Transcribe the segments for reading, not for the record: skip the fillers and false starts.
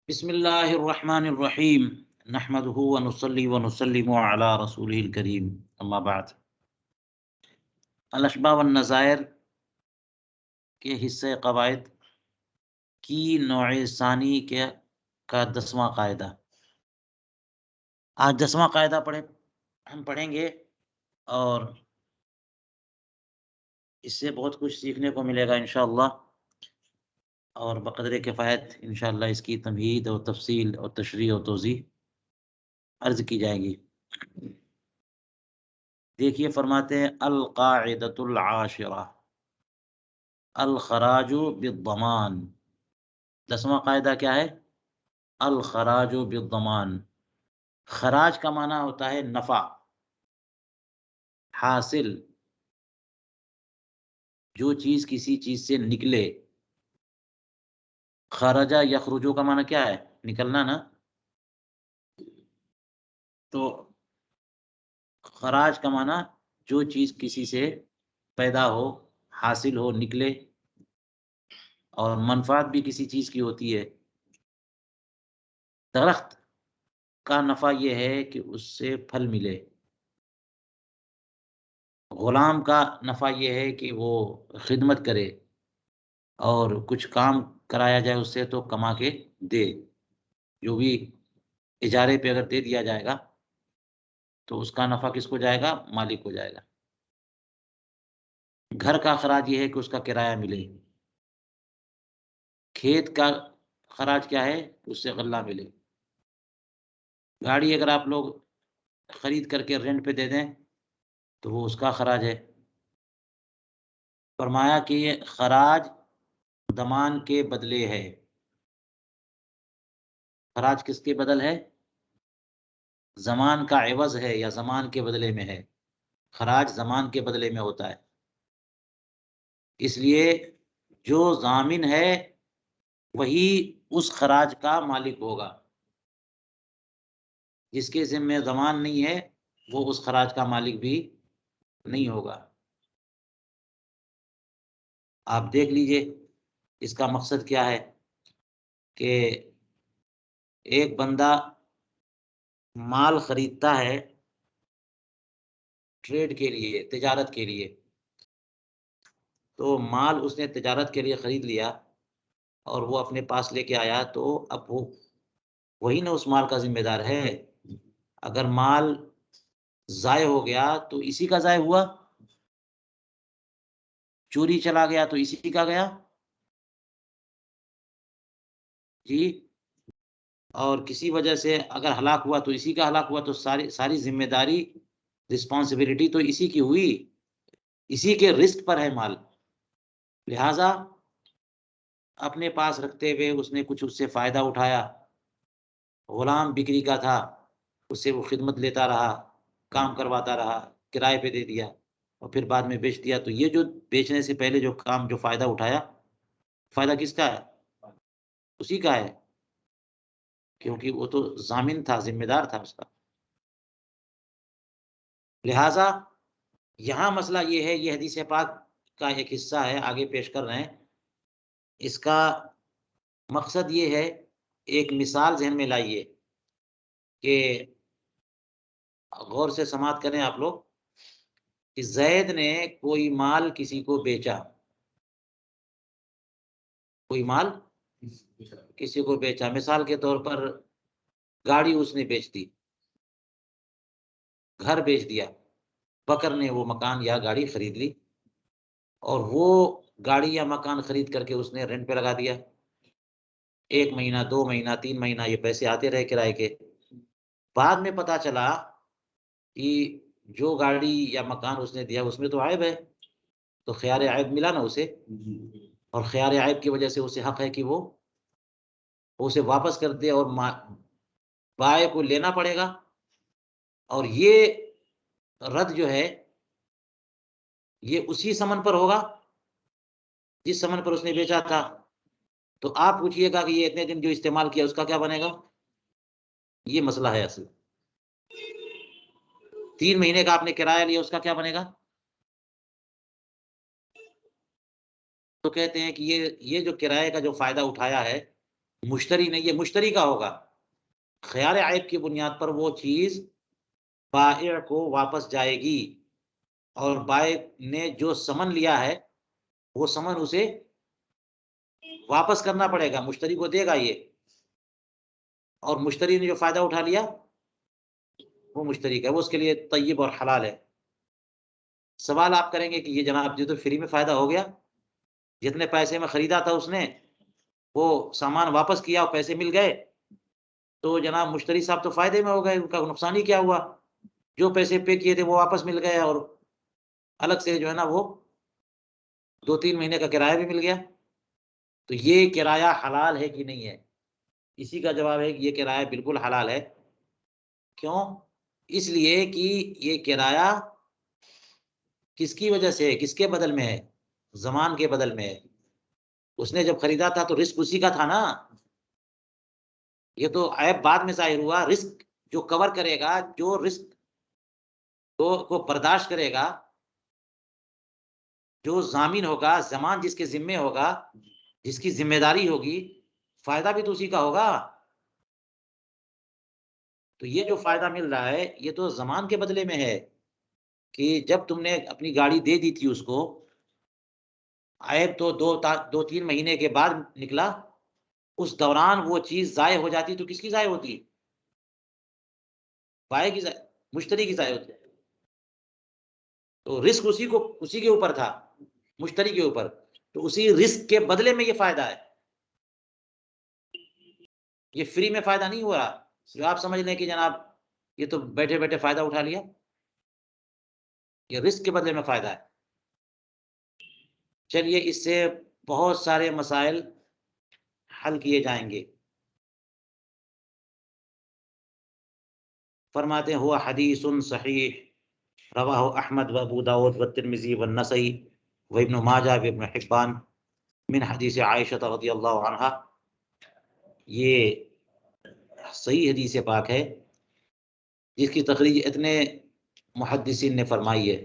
بسم اللہ الرحمن الرحیم نحمده ونصلی ونسلم علی رسولہ الکریم اما بعد الاشباح والنظائر کے حصے قواعد کی نوع ثانی کا 10واں قاعدہ۔ آج 10واں قاعدہ ہم پڑھیں گے اور اس سے بہت کچھ سیکھنے کو ملے گا انشاءاللہ، اور بقدر کفایت انشاءاللہ اس کی تمہید اور تفصیل اور تشریح اور توضیح عرض کی جائے گی۔ دیکھیے، فرماتے ہیں القاعدۃ العاشرہ الخراج بالضمان۔ 10واں قاعدہ کیا ہے؟ الخراج بالضمان۔ خراج کا معنی ہوتا ہے نفع، حاصل، جو چیز کسی چیز سے نکلے۔ خرجہ یخرجو کا معنی کیا ہے؟ نکلنا نا۔ تو خراج کا معنی جو چیز کسی سے پیدا ہو، حاصل ہو، نکلے، اور منفعت بھی کسی چیز کی ہوتی ہے۔ درخت کا نفع یہ ہے کہ اس سے پھل ملے، غلام کا نفع یہ ہے کہ وہ خدمت کرے اور کچھ کام کرایا جائے اس سے تو کما کے دے۔ جو بھی اجارے پہ اگر دے دیا جائے گا تو اس کا نفع کس کو جائے گا؟ مالک کو جائے گا۔ گھر کا خراج یہ ہے کہ اس کا کرایہ ملے۔ کھیت کا خراج کیا ہے؟ اس سے غلہ ملے۔ گاڑی اگر آپ لوگ خرید کر کے رینٹ پہ دے دیں تو وہ اس کا خراج ہے۔ فرمایا کہ یہ خراج ضمان کے بدلے ہے۔ خراج کس کے بدل ہے؟ زمان کا عوض ہے یا زمان کے بدلے میں ہے۔ خراج زمان کے بدلے میں ہوتا ہے، اس لیے جو ضامن ہے وہی اس خراج کا مالک ہوگا۔ جس کے ذمہ ضمان نہیں ہے وہ اس خراج کا مالک بھی نہیں ہوگا۔ آپ دیکھ لیجئے اس کا مقصد کیا ہے کہ ایک بندہ مال خریدتا ہے ٹریڈ کے لیے، تجارت کے لیے، تو مال اس نے تجارت کے لیے خرید لیا اور وہ اپنے پاس لے کے آیا، تو اب وہی نہ اس مال کا ذمہ دار ہے۔ اگر مال ضائع ہو گیا تو اسی کا ضائع ہوا، چوری چلا گیا تو اسی کا گیا جی، اور کسی وجہ سے اگر ہلاک ہوا تو اسی کا ہلاک ہوا، تو ساری ذمہ داری، رسپانسبلٹی تو اسی کی ہوئی، اسی کے رزق پر ہے مال۔ لہذا اپنے پاس رکھتے ہوئے اس نے کچھ اس سے فائدہ اٹھایا، غلام بکری کا تھا، اس سے وہ خدمت لیتا رہا، کام کرواتا رہا، کرائے پہ دے دیا اور پھر بعد میں بیچ دیا، تو یہ جو بیچنے سے پہلے جو فائدہ اٹھایا، فائدہ کس کا ہے؟ اسی کا ہے، کیونکہ وہ تو ضامن تھا، ذمہ دار تھا اس کا۔ لہذا یہاں مسئلہ یہ ہے، یہ حدیث پاک کا ایک حصہ ہے، آگے پیش کر رہے ہیں۔ اس کا مقصد یہ ہے، ایک مثال ذہن میں لائیے کہ غور سے سماعت کریں آپ لوگ، کہ زید نے کوئی مال کسی کو بیچا، کوئی مال کسی کو بیچا، مثال کے طور پر گاڑی اس نے بیچ دی، گھر بیچ دیا، بکر نے وہ مکان یا گاڑی خرید لی، اور وہ گاڑی یا مکان خرید کر کے اس نے رینٹ پہ لگا دیا۔ 1 مہینہ، 2 مہینہ، 3 مہینہ یہ پیسے آتے رہے کرائے کے۔ بعد میں پتا چلا کہ جو گاڑی یا مکان اس نے دیا اس میں تو عیب ہے، تو خیار عیب ملا نا اسے، اور خیار عیب کی وجہ سے اسے حق ہے کہ وہ اسے واپس کر دے، اور بائع کو لینا پڑے گا، اور یہ رد جو ہے یہ اسی ثمن پر ہوگا جس ثمن پر اس نے بیچا تھا۔ تو آپ پوچھئے گا کہ یہ اتنے دن جو استعمال کیا اس کا کیا بنے گا؟ یہ مسئلہ ہے اصل۔ 3 مہینے کا آپ نے کرایہ لیا، اس کا کیا بنے گا؟ تو کہتے ہیں کہ یہ جو کرائے کا جو فائدہ اٹھایا ہے مشتری نہیں، یہ مشتری کا ہوگا۔ خیال عیب کی بنیاد پر وہ چیز بائع کو واپس جائے گی، اور بائع نے جو ثمن لیا ہے وہ ثمن اسے واپس کرنا پڑے گا، مشتری کو دے گا یہ، اور مشتری نے جو فائدہ اٹھا لیا وہ مشتری کا ہے، وہ اس کے لیے طیب اور حلال ہے۔ سوال آپ کریں گے کہ یہ جناب یہ تو فری میں فائدہ ہو گیا، جتنے پیسے میں خریدا تھا اس نے وہ سامان واپس کیا اور پیسے مل گئے، تو جناب مشتری صاحب تو فائدے میں ہو گئے، ان کا نقصان ہی کیا ہوا؟ جو پیسے پے کیے تھے وہ واپس مل گئے، اور الگ سے جو ہے نا وہ 2-3 مہینے کا کرایہ بھی مل گیا۔ تو یہ کرایہ حلال ہے کہ نہیں ہے؟ اسی کا جواب ہے کہ یہ کرایہ بالکل حلال ہے۔ کیوں؟ اس لیے کہ یہ کرایہ کس کی وجہ سے ہے؟ کس کے بدل میں ہے؟ زمان کے بدل میں ہے۔ اس نے جب خریدا تھا تو رسک اسی کا تھا نا، یہ تو عیب بعد میں ظاہر ہوا۔ رسک جو کور کرے گا، جو رسک کو برداشت کرے گا، جو ضامن ہوگا، زمان جس کے ذمے ہوگا، جس کی ذمہ داری ہوگی، فائدہ بھی تو اسی کا ہوگا۔ تو یہ جو فائدہ مل رہا ہے یہ تو زمان کے بدلے میں ہے، کہ جب تم نے اپنی گاڑی دے دی تھی اس کو، عیب تو 2-3 مہینے کے بعد نکلا، اس دوران وہ چیز ضائع ہو جاتی تو کس کی ضائع ہوتی؟ بائع کی ضائع، مشتری کی ضائع ہوتی۔ تو رسک اسی کے اوپر تھا، مشتری کے اوپر، تو اسی رسک کے بدلے میں یہ فائدہ ہے، یہ فری میں فائدہ نہیں ہو رہا جو آپ سمجھ لیں کہ جناب یہ تو بیٹھے بیٹھے فائدہ اٹھا لیا، یہ رسک کے بدلے میں فائدہ ہے۔ چلیے اس سے بہت سارے مسائل حل کیے جائیں گے۔ فرماتے ہیں ہوا حدیث صحیح رواہ احمد و ابو داود و ترمذی و النسائی و ابن ماجہ و ابن حبان من حدیث عائشہ رضی اللہ عنہا، یہ صحیح حدیث پاک ہے جس کی تخریج اتنے محدثین نے فرمائی ہے۔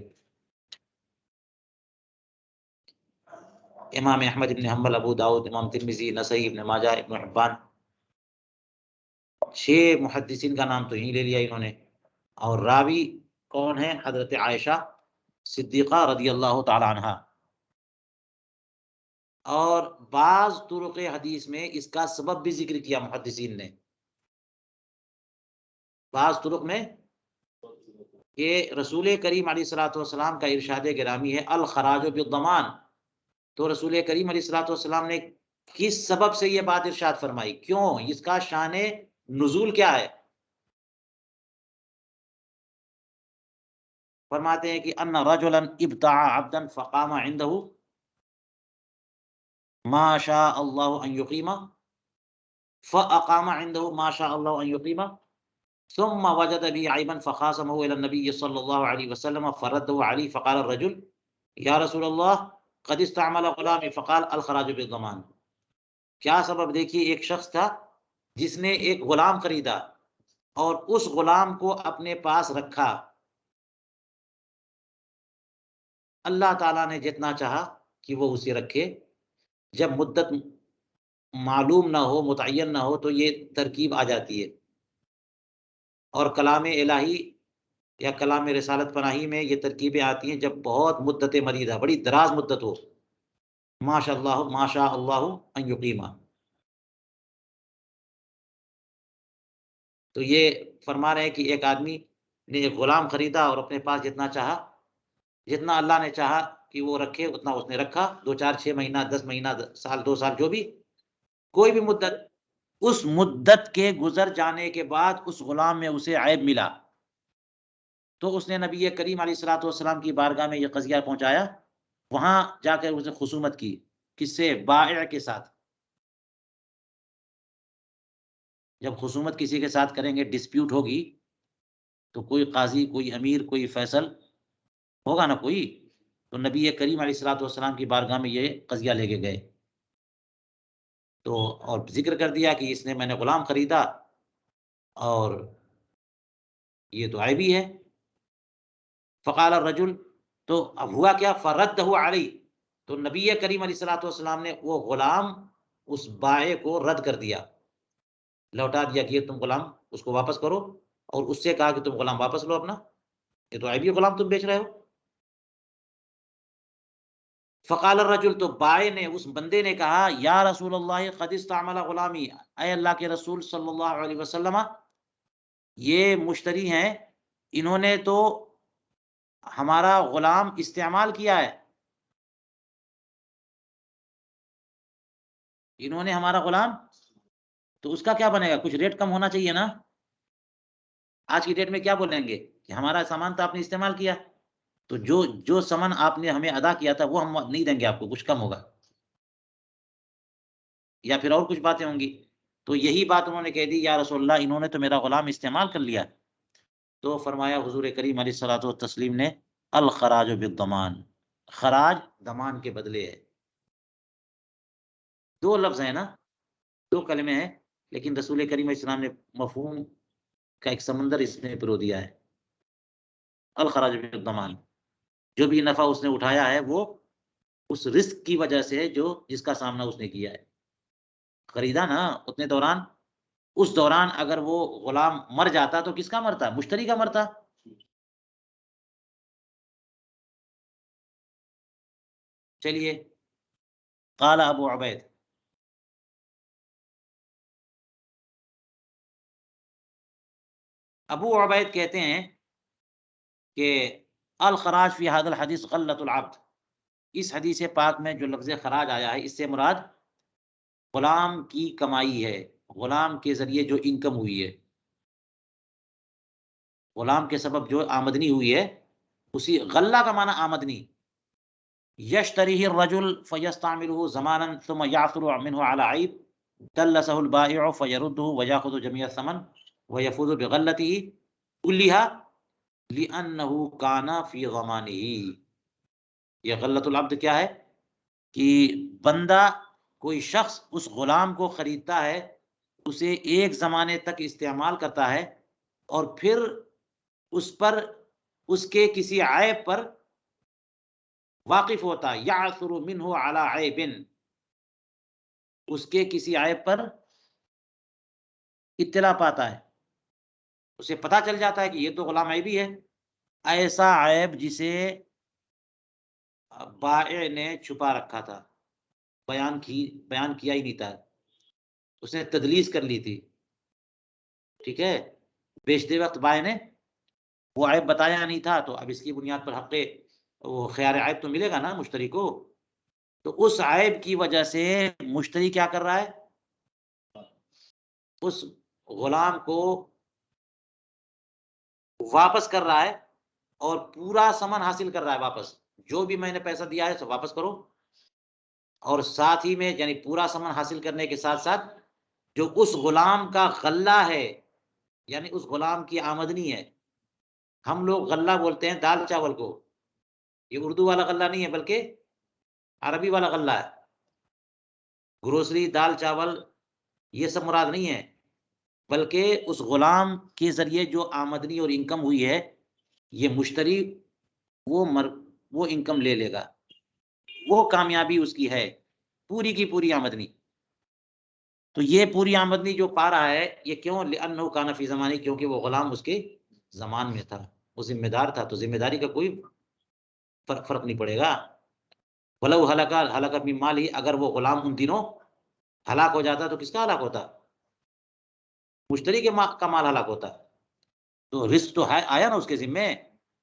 امام احمد ابن حنبل، ابو داؤد، امام ترمذی، نسائی، ابن ماجہ، ابن حبان، 6 محدثین کا نام تو ہی لے لیا انہوں نے، اور راوی کون ہے؟ حضرت عائشہ صدیقہ رضی اللہ تعالی عنہا۔ اور بعض طرق حدیث میں اس کا سبب بھی ذکر کیا محدثین نے، بعض طرق میں، کہ رسول کریم علیہ الصلوۃ والسلام کا ارشاد گرامی ہے الخراج بالضمان، تو رسول کریم علیہ الصلوۃ والسلام نے کس سبب سے یہ بات ارشاد فرمائی؟ کیوں؟ اس کا شان نزول کیا ہے؟ فرماتے ہیں کہ ان رجلا ابتاع عبدا فقام عنده ما شاء الله ان يقيم، فاقام عنده ما شاء الله ان يقيم، ثم وجد به عيبا فخاصمه الى النبي صلى الله عليه وسلم فرده عليه، فقال الرجل يا رسول الله قد استعمل غلامي، فقال الخراج بالضمان۔ کیا سبب؟ دیکھیے ایک شخص تھا جس نے ایک غلام خریدا اور اس غلام کو اپنے پاس رکھا، اللہ تعالیٰ نے جتنا چاہا کہ وہ اسے رکھے، جب مدت معلوم نہ ہو، متعین نہ ہو، تو یہ ترکیب آ جاتی ہے، اور کلام الہی یا کلام رسالت پناہی میں یہ ترکیبیں آتی ہیں جب بہت مدت مدیدہ، بڑی دراز مدت ہو، ماشاء اللہ ان یقیمہ۔ تو یہ فرما رہے ہیں کہ ایک آدمی نے ایک غلام خریدا اور اپنے پاس جتنا چاہا، جتنا اللہ نے چاہا کہ وہ رکھے اتنا اس نے رکھا، 2-4-6 مہینہ، 10 مہینہ، سال، 2 سال، جو بھی کوئی بھی مدت، اس مدت کے گزر جانے کے بعد اس غلام میں اسے عیب ملا، تو اس نے نبی کریم علیہ الصلوۃ والسلام کی بارگاہ میں یہ قضیہ پہنچایا، وہاں جا کر اسے خصومت کی، کس سے؟ بائع کے ساتھ۔ جب خصومت کسی کے ساتھ کریں گے، ڈسپیوٹ ہوگی، تو کوئی قاضی، کوئی امیر، کوئی فیصل ہوگا نا کوئی، تو نبی کریم علیہ الصلوۃ والسلام کی بارگاہ میں یہ قضیہ لے کے گئے، تو اور ذکر کر دیا کہ اس نے، میں نے غلام خریدا اور یہ تو عیبی ہے۔ فقال الرجل، تو اب ہوا کیا؟ فردہ علی، تو نبی کریم علیہ الصلوۃ والسلام نے وہ غلام اس بائع کو رد کر دیا، لوٹا دیا کہ یہ تم غلام اس کو واپس کرو، اور اس سے کہا کہ تم غلام واپس لو اپنا، یہ تو عیبی غلام تم بیچ رہے ہو۔ فقال الرجل، تو بائع نے، اس بندے نے کہا، یا رسول اللہ قد استعمل غلامی، اے اللہ کے رسول صلی اللہ علیہ وسلم، یہ مشتری ہیں، انہوں نے تو ہمارا غلام استعمال کیا ہے، انہوں نے ہمارا غلام، تو اس کا کیا بنے گا؟ کچھ ریٹ کم ہونا چاہیے نا۔ آج کی ڈیٹ میں کیا بولیں گے کہ ہمارا سامان تو آپ نے استعمال کیا، تو جو سامان آپ نے ہمیں ادا کیا تھا وہ ہم نہیں دیں گے آپ کو، کچھ کم ہوگا، یا پھر اور کچھ باتیں ہوں گی۔ تو یہی بات انہوں نے کہہ دی، یا رسول اللہ انہوں نے تو میرا غلام استعمال کر لیا۔ تو فرمایا حضور کریم علیہ الصلوۃ والتسلیم نے، الخراج بالضمان، خراج ضمان کے بدلے ہے۔ دو لفظ ہیں نا، دو کلمے ہیں، لیکن رسول کریم علیہ السلام نے مفہوم کا ایک سمندر اس نے پرو دیا ہے۔ الخراج بالضمان، جو بھی نفع اس نے اٹھایا ہے وہ اس رزق کی وجہ سے جو جس کا سامنا اس نے کیا ہے، خریدا نا اتنے دوران، اس دوران اگر وہ غلام مر جاتا تو کس کا مرتا؟ مشتری کا مرتا۔ چلیے، قال ابو عبید، ابو عبید کہتے ہیں کہ الخراج فی هذا الحدیث غلۃ العبد، اس حدیث پاک میں جو لفظ خراج آیا ہے اس سے مراد غلام کی کمائی ہے، غلام کے ذریعے جو انکم ہوئی ہے، غلام کے سبب جو آمدنی ہوئی ہے، اسی غلہ کا معنی آمدنی۔ یشتریہ الرجل فیستعملہ زمانا ثم یعثر منہ علی عیب دلسہ البائع فیردہ ویاخذ جمیع الثمن ویفوز بغلتہ کلھا لأنہ کان فی ضمانہ۔ یہ غلۃ العبد کیا ہے؟ کہ بندہ، کوئی شخص اس غلام کو خریدتا ہے، اسے ایک زمانے تک استعمال کرتا ہے، اور پھر اس پر، اس کے کسی عیب پر واقف ہوتا ہے، یعثر منہ علی عیب، اس کے کسی عیب پر اطلاع پاتا ہے، اسے پتہ چل جاتا ہے کہ یہ تو غلام عیبی ہے، ایسا عیب جسے بائع نے چھپا رکھا تھا، بیان کیا ہی نہیں تھا، اس نے تدلیس کر لی تھی، ٹھیک ہے، بیچتے وقت بائع نے وہ عیب بتایا نہیں تھا، تو اب اس کی بنیاد پر حق وہ خیار عیب تو ملے گا نا مشتری کو۔ تو اس عیب کی وجہ سے مشتری کیا کر رہا ہے؟ اس غلام کو واپس کر رہا ہے، اور پورا سامان حاصل کر رہا ہے واپس، جو بھی میں نے پیسہ دیا ہے سب واپس کرو، اور ساتھ ہی میں یعنی پورا سامان حاصل کرنے کے ساتھ ساتھ جو اس غلام کا غلہ ہے، یعنی اس غلام کی آمدنی ہے، ہم لوگ غلہ بولتے ہیں دال چاول کو، یہ اردو والا غلہ نہیں ہے بلکہ عربی والا غلہ ہے، گروسری دال چاول یہ سب مراد نہیں ہے، بلکہ اس غلام کے ذریعے جو آمدنی اور انکم ہوئی ہے، یہ مشتری وہ انکم لے لے گا، وہ کامیابی اس کی ہے، پوری کی پوری آمدنی۔ تو یہ پوری آمدنی جو پا رہا ہے، یہ کیوں؟ لأنہ کان فی زمانی، کیونکہ وہ غلام اس کے زمان میں تھا، وہ ذمہ دار تھا، تو ذمہ داری کا کوئی فرق نہیں پڑے گا۔ ولو ہلاک من مالہ، اگر وہ غلام ان دنوں ہلاک ہو جاتا تو کس کا ہلاک ہوتا؟ مشتری کے کا مال ہلاک ہوتا، تو رزق تو ہے آیا نا اس کے ذمے،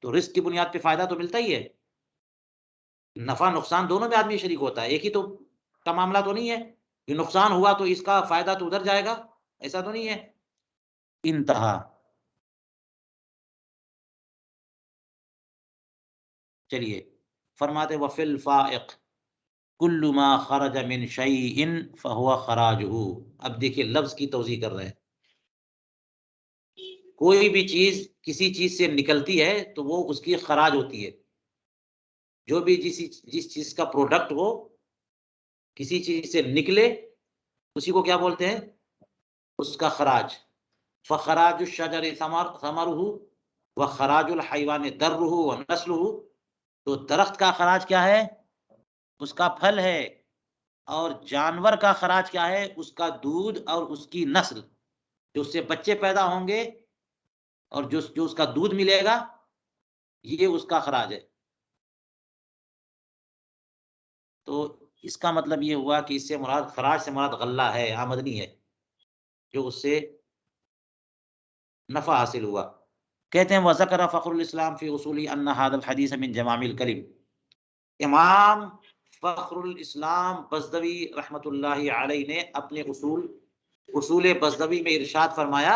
تو رزق کی بنیاد پہ فائدہ تو ملتا ہی ہے، نفع نقصان دونوں میں آدمی شریک ہوتا ہے، ایک ہی تو کا معاملہ تو نہیں ہے کہ نقصان ہوا تو اس کا فائدہ تو ادھر جائے گا، ایسا تو نہیں ہے۔ انتہا۔ چلیے، فرماتے وفی الفائق کل ما خرج من شیء فہو خراجہ، اب دیکھیے لفظ کی توضیح کر رہے ہیں، کوئی بھی چیز کسی چیز سے نکلتی ہے تو وہ اس کی خراج ہوتی ہے، جو بھی جس چیز کا پروڈکٹ ہو کسی چیز سے نکلے اسی کو کیا بولتے ہیں؟ اس کا خراج۔ فخراج الشجر ثمرہ وخراج الحیوان درہ ونسلہ، تو درخت کا خراج کیا ہے؟ اس کا پھل ہے، اور جانور کا خراج کیا ہے؟ اس کا دودھ اور اس کی نسل، جو اس سے بچے پیدا ہوں گے اور جو اس کا دودھ ملے گا، یہ اس کا خراج ہے۔ تو اس کا مطلب یہ ہوا کہ اس سے مراد، خراج سے مراد غلہ ہے، آمدنی ہے، جو اس سے نفع حاصل ہوا۔ کہتے ہیں وَذَكَرَ فخر الاسلام فی اصول ان هذا الحدیث من جوامع الکلم۔ امام فخر الاسلام بزدوی رحمۃ اللہ علیہ نے اپنے اصول بزدوی میں ارشاد فرمایا،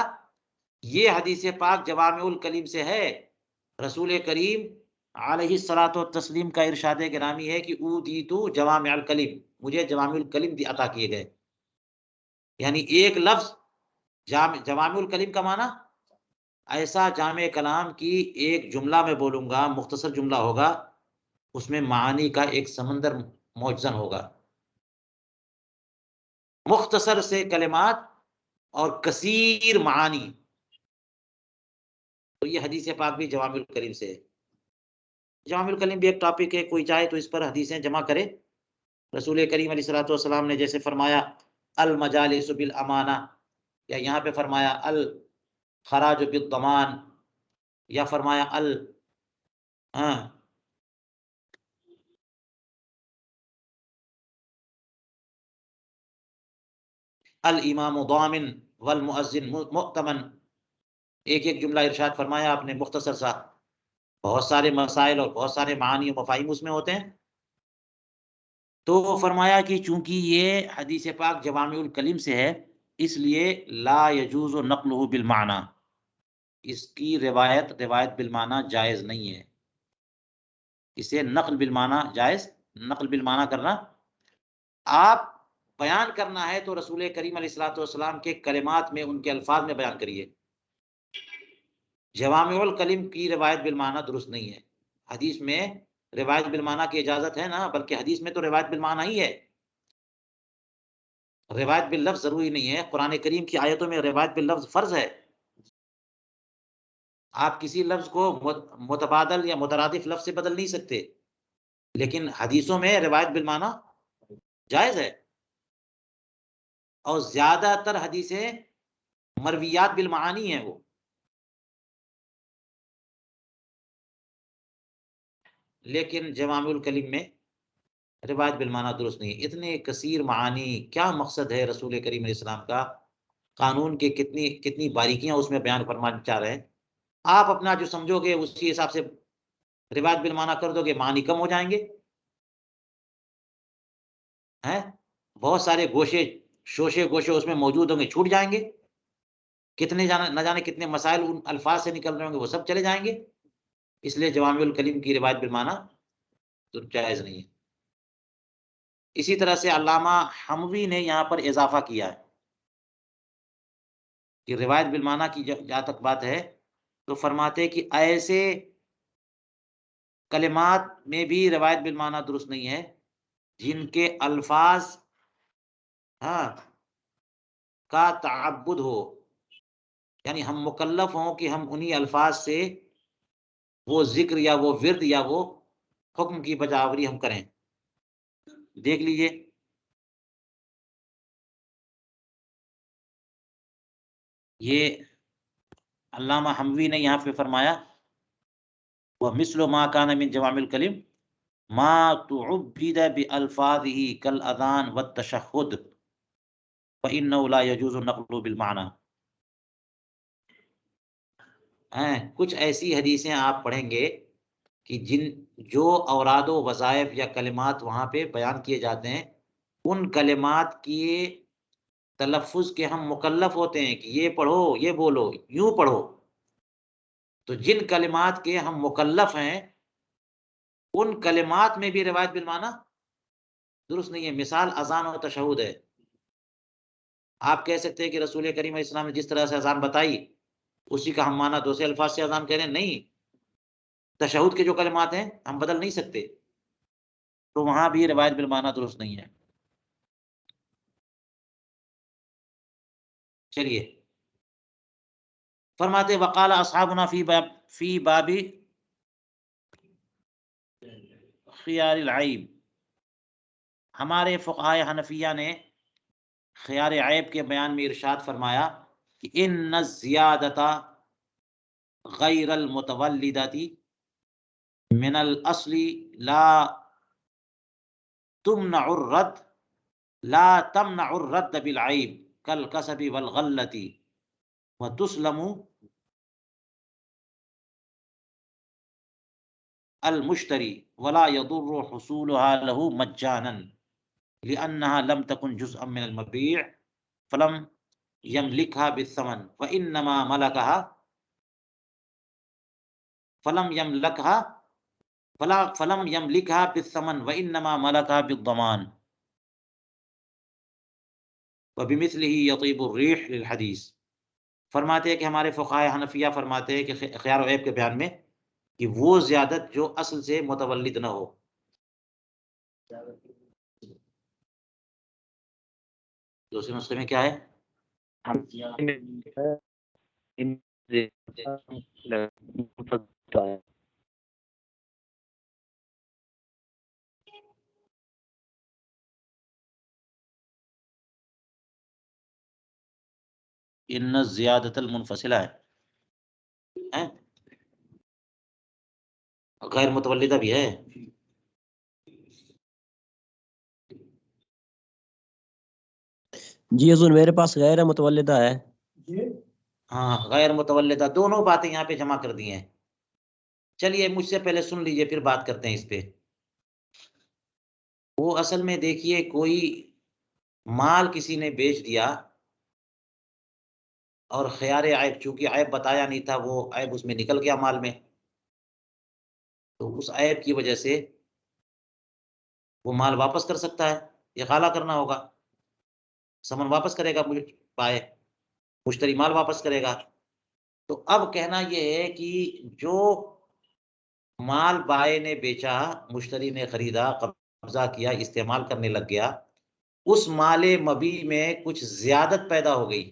یہ حدیث پاک جوامع الکلم سے ہے۔ رسول کریم علیہ الصلاۃ والتسلیم کا ارشاد گرامی ہے کہ اوتیتو جوامع الکلم، مجھے جوامع الکلم عطا کیے گئے۔ یعنی ایک لفظ جوامع الکلم کا معنی ایسا جامع کلام کی ایک جملہ میں بولوں گا، مختصر جملہ ہوگا، اس میں معانی کا ایک سمندر موجزن ہوگا، مختصر سے کلمات اور کثیر معانی۔ تو یہ حدیث پاک بھی جوامع الکلم سے ہے۔ جوامع الکلم بھی ایک ٹاپک ہے، کوئی چاہے تو اس پر حدیثیں جمع کرے۔ رسول کریم علیہ الصلوۃ والسلام نے جیسے فرمایا المجالس بالامانہ، یا یہاں پہ فرمایا الخراج بالضمان، یا فرمایا الامام ضامن والمؤذن مؤتمن۔ ایک ایک جملہ ارشاد فرمایا آپ نے مختصر سا، بہت سارے مسائل اور بہت سارے معانی و مفاہیم اس میں ہوتے ہیں۔ تو فرمایا کہ چونکہ یہ حدیث پاک جوامع الکلم سے ہے، اس لیے لا یجوز نقلہ بالمعنی، اس کی روایت بالمعنی جائز نہیں ہے۔ اسے نقل بالمعنی جائز، نقل بالمعنی کرنا، آپ بیان کرنا ہے تو رسول کریم علیہ الصلوۃ والسلام کے کلمات میں، ان کے الفاظ میں بیان کریے۔ جوامع الکلم کی روایت بالمعنی درست نہیں ہے۔ حدیث میں روایت بالمعنی کی اجازت ہے نا، بلکہ حدیث میں تو روایت بالمعنی ہی ہے، روایت باللفظ ضروری نہیں ہے۔ قرآن کریم کی آیتوں میں روایت باللفظ فرض ہے۔ آپ کسی لفظ کو متبادل یا مترادف لفظ سے بدل نہیں سکتے، لیکن حدیثوں میں روایت بالمعنی جائز ہے، اور زیادہ تر حدیثیں مرویات بالمعانی ہیں وہ۔ لیکن جوامع الکلم میں روایت بالمعنی درست نہیں۔ اتنے کثیر معانی، کیا مقصد ہے رسول کریم علیہ السلام کا؟ قانون کے کتنی باریکیاں اس میں بیان فرمانا چاہ رہے ہیں۔ آپ اپنا جو سمجھو گے اسی حساب سے روایت بالمعنی کر دو گے، معنی کم ہو جائیں گے، بہت سارے شوشے گوشے اس میں موجود ہوں گے، چھوٹ جائیں گے، کتنے نہ جانے کتنے مسائل ان الفاظ سے نکل رہے ہوں گے، وہ سب چلے جائیں گے۔ اس لیے جوامع الکلم کی روایت بالمعنی تو جائز نہیں ہے۔ اسی طرح سے علامہ حموی نے یہاں پر اضافہ کیا ہے کہ روایت بالمعنی کی جہاں تک بات ہے تو فرماتے کہ ایسے کلمات میں بھی روایت بالمعنی درست نہیں ہے جن کے الفاظ کا تعبد ہو، یعنی ہم مکلف ہوں کہ ہم انہی الفاظ سے وہ ذکر یا وہ ورد یا وہ حکم کی بجاوری ہم کریں۔ دیکھ لیجئے یہ علامہ حموی نے یہاں پہ فرمایا وَمِثْلُ مَا كَانَ مِن جَوَامِعِ الْكَلِمِ مَا تُعُبِّدَ بِأَلْفَاظِهِ كَالْأَذَانِ وَالتَّشَهُّدِ فَإِنَّهُ لَا يَجُوزُ النَّقْلُ بِالْمَعْنَى۔ کچھ ایسی حدیثیں آپ پڑھیں گے کہ جو اوراد و وظائف یا کلمات وہاں پہ بیان کیے جاتے ہیں، ان کلمات کی تلفظ کے ہم مکلف ہوتے ہیں کہ یہ پڑھو، یہ بولو، یوں پڑھو۔ تو جن کلمات کے ہم مکلف ہیں ان کلمات میں بھی روایت بالمعنی درست نہیں ہے۔ مثال اذان و تشہد ہے۔ آپ کہہ سکتے ہیں کہ رسول کریم علیہ السلام نے جس طرح سے اذان بتائی اسی کا ہم معنی دوسرے الفاظ سے اذان کہہ رہے ہیں، نہیں، تشہد کے جو کلمات ہیں ہم بدل نہیں سکتے، تو وہاں بھی روایت بالمعنی درست نہیں ہے۔ چلیے، فرماتے وقال اصحابنا فی باب خیار العیب، ہمارے فقہائے حنفیہ نے خیار عیب کے بیان میں ارشاد فرمایا کہ ان الزیادۃ غیر المتولدۃ من الاصل لا تمنع الرد لا تمنع الرد بالعیب کالکسب والغلۃ وتسلم المشتری ولا يضر حصولها له مجانا لأنها لم تكن جزءا من المبيع فلم يملكها بالثمن وإنما ملكها فلم يملكها بالثمن وإنما ملكها بالضمان وبمثله يطيب الريح للحديث. فرماتے ہیں کہ ہمارے فقہائے حنفیہ فرماتے ہیں کہ خیار و عیب کے بیان میں کہ وہ زیادت جو اصل سے متولد نہ ہو. دوسرے نسخے میں کیا ہے؟ ان زیادت المنفصلہ ہے، غیر متولدہ بھی ہے. جی حضور میرے پاس غیر متولدہ ہے. ہاں غیر متولدہ، دونوں باتیں یہاں پہ جمع کر دی ہیں. چلیے مجھ سے پہلے سن لیجئے پھر بات کرتے ہیں اس پہ. وہ اصل میں دیکھیے کوئی مال کسی نے بیچ دیا اور خیار عیب، چونکہ عیب بتایا نہیں تھا، وہ عیب اس میں نکل گیا مال میں، تو اس عیب کی وجہ سے وہ مال واپس کر سکتا ہے، اقالہ کرنا ہوگا، سمن واپس کرے گا، پائے مشتری مال واپس کرے گا. تو اب کہنا یہ ہے کہ جو مال بائے نے بیچا، مشتری نے خریدا، قبضہ کیا، استعمال کرنے لگ گیا، اس مال مبی میں کچھ زیادت پیدا ہو گئی،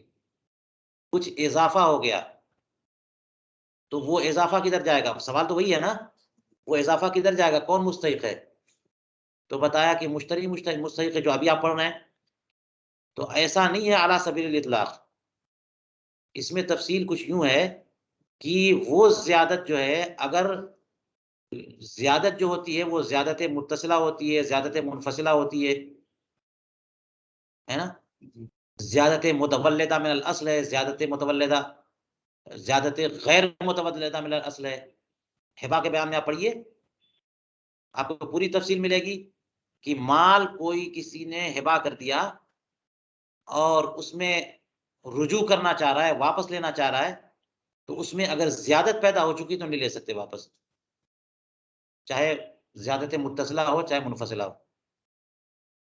کچھ اضافہ ہو گیا، تو وہ اضافہ کدھر جائے گا؟ سوال تو وہی ہے نا، وہ اضافہ کدھر جائے گا؟ کون مستحق ہے؟ تو بتایا کہ مشتری مستحق ہے، جو ابھی آپ پڑھ رہے ہیں. تو ایسا نہیں ہے علی سبیل الاطلاق، اس میں تفصیل کچھ یوں ہے کہ وہ زیادت جو ہے، اگر زیادت جو ہوتی ہے وہ زیادت متصلہ ہوتی ہے، زیادت منفصلہ ہوتی ہے نا. زیادت متولدہ من الاصل ہے، زیادت متولدہ، زیادت غیر متولدہ من الاصل ہے. ہبا کے بیان میں آپ پڑھیے، آپ کو پوری تفصیل ملے گی کہ مال کوئی کسی نے ہبا کر دیا اور اس میں رجوع کرنا چاہ رہا ہے، واپس لینا چاہ رہا ہے، تو اس میں اگر زیادت پیدا ہو چکی تو نہیں لے سکتے واپس، چاہے زیادت متصلہ ہو چاہے منفصلہ ہو.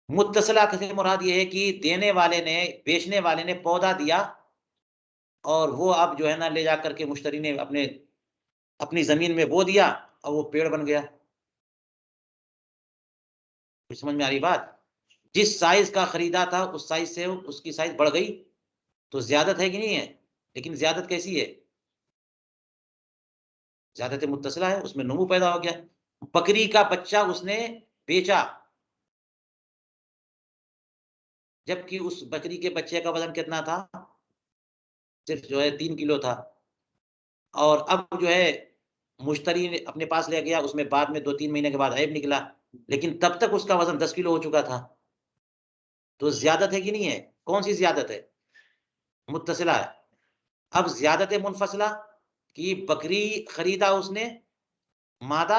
متصلہ سے مراد یہ ہے کہ دینے والے نے، بیچنے والے نے پودا دیا اور وہ اب جو ہے نا لے جا کر کے مشتری نے اپنی زمین میں بو دیا اور وہ پیڑ بن گیا. سمجھ میں آ رہی بات؟ جس سائز کا خریدا تھا اس سائز سے اس کی سائز بڑھ گئی تو زیادت ہے کہ نہیں ہے؟ لیکن زیادت کیسی ہے؟ زیادت متصلہ ہے، اس میں نمو پیدا ہو گیا. بکری کا بچہ اس نے بیچا، جبکہ اس بکری کے بچے کا وزن کتنا تھا؟ صرف جو ہے 3 کلو تھا، اور اب جو ہے مشتری نے اپنے پاس لے گیا، اس میں بعد میں 2-3 مہینے کے بعد عیب نکلا، لیکن تب تک اس کا وزن 10 کلو ہو چکا تھا. تو زیادت ہے کہ نہیں ہے؟ کون سی زیادت ہے؟ متصلہ ہے. اب زیادت منفصلہ کی بکری خریدا اس نے مادہ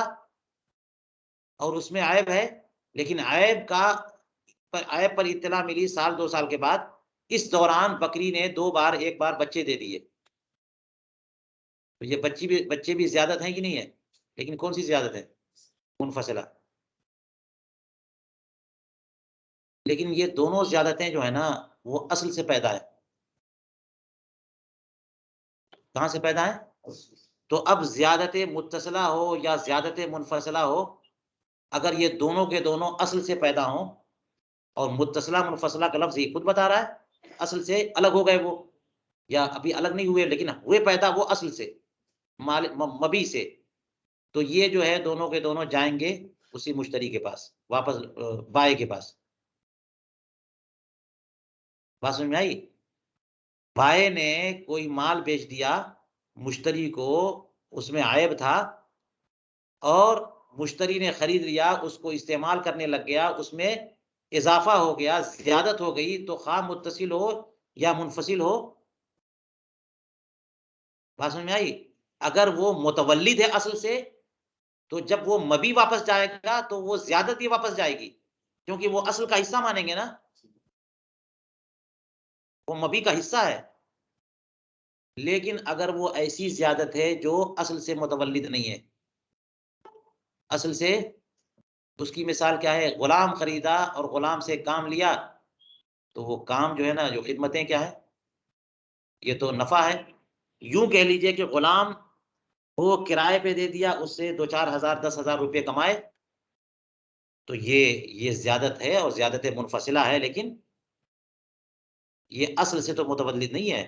اور اس میں عیب ہے، لیکن عیب پر اطلاع ملی 1-2 سال کے بعد، اس دوران بکری نے 2 بار 1 بار بچے دے دیے، تو یہ بچے بھی زیادت ہیں کہ نہیں ہے؟ لیکن کون سی زیادت ہے؟ منفصلہ. لیکن یہ دونوں زیادتیں جو ہیں نا وہ اصل سے پیدا ہے. کہاں سے پیدا ہے؟ تو اب زیادت متصلہ ہو یا زیادت منفصلہ ہو، اگر یہ دونوں کے دونوں اصل سے پیدا ہوں، اور متصلہ منفصلہ کا لفظ یہ خود بتا رہا ہے اصل سے الگ ہو گئے وہ، یا ابھی الگ نہیں ہوئے لیکن ہوئے پیدا وہ اصل سے، مبی سے، تو یہ جو ہے دونوں کے دونوں جائیں گے اسی مشتری کے پاس، واپس بائے کے پاس. بات سمجھ میں آئی؟ بائے نے کوئی مال بیچ دیا مشتری کو، اس میں عیب تھا، اور مشتری نے خرید لیا، اس کو استعمال کرنے لگ گیا، اس میں اضافہ ہو گیا، زیادت ہو گئی، تو خواہ متصل ہو یا منفصل ہو، بات سمجھ میں آئی؟ اگر وہ متولد ہے اصل سے، تو جب وہ مبی واپس جائے گا تو وہ زیادتی واپس جائے گی، کیونکہ وہ اصل کا حصہ مانیں گے نا، وہ مبی کا حصہ ہے۔ لیکن اگر وہ ایسی زیادت ہے جو اصل سے متولد نہیں ہے، اصل سے، اس کی مثال کیا ہے؟ غلام خریدا اور غلام سے کام لیا، تو وہ کام جو ہے نا، جو خدمتیں کیا ہے، یہ تو نفع ہے۔ یوں کہہ لیجئے کہ غلام وہ کرائے پہ دے دیا، اس سے 2-4 ہزار 10 ہزار روپے کمائے، تو یہ زیادت ہے اور زیادت منفصلہ ہے، لیکن یہ اصل سے تو متولد نہیں ہے۔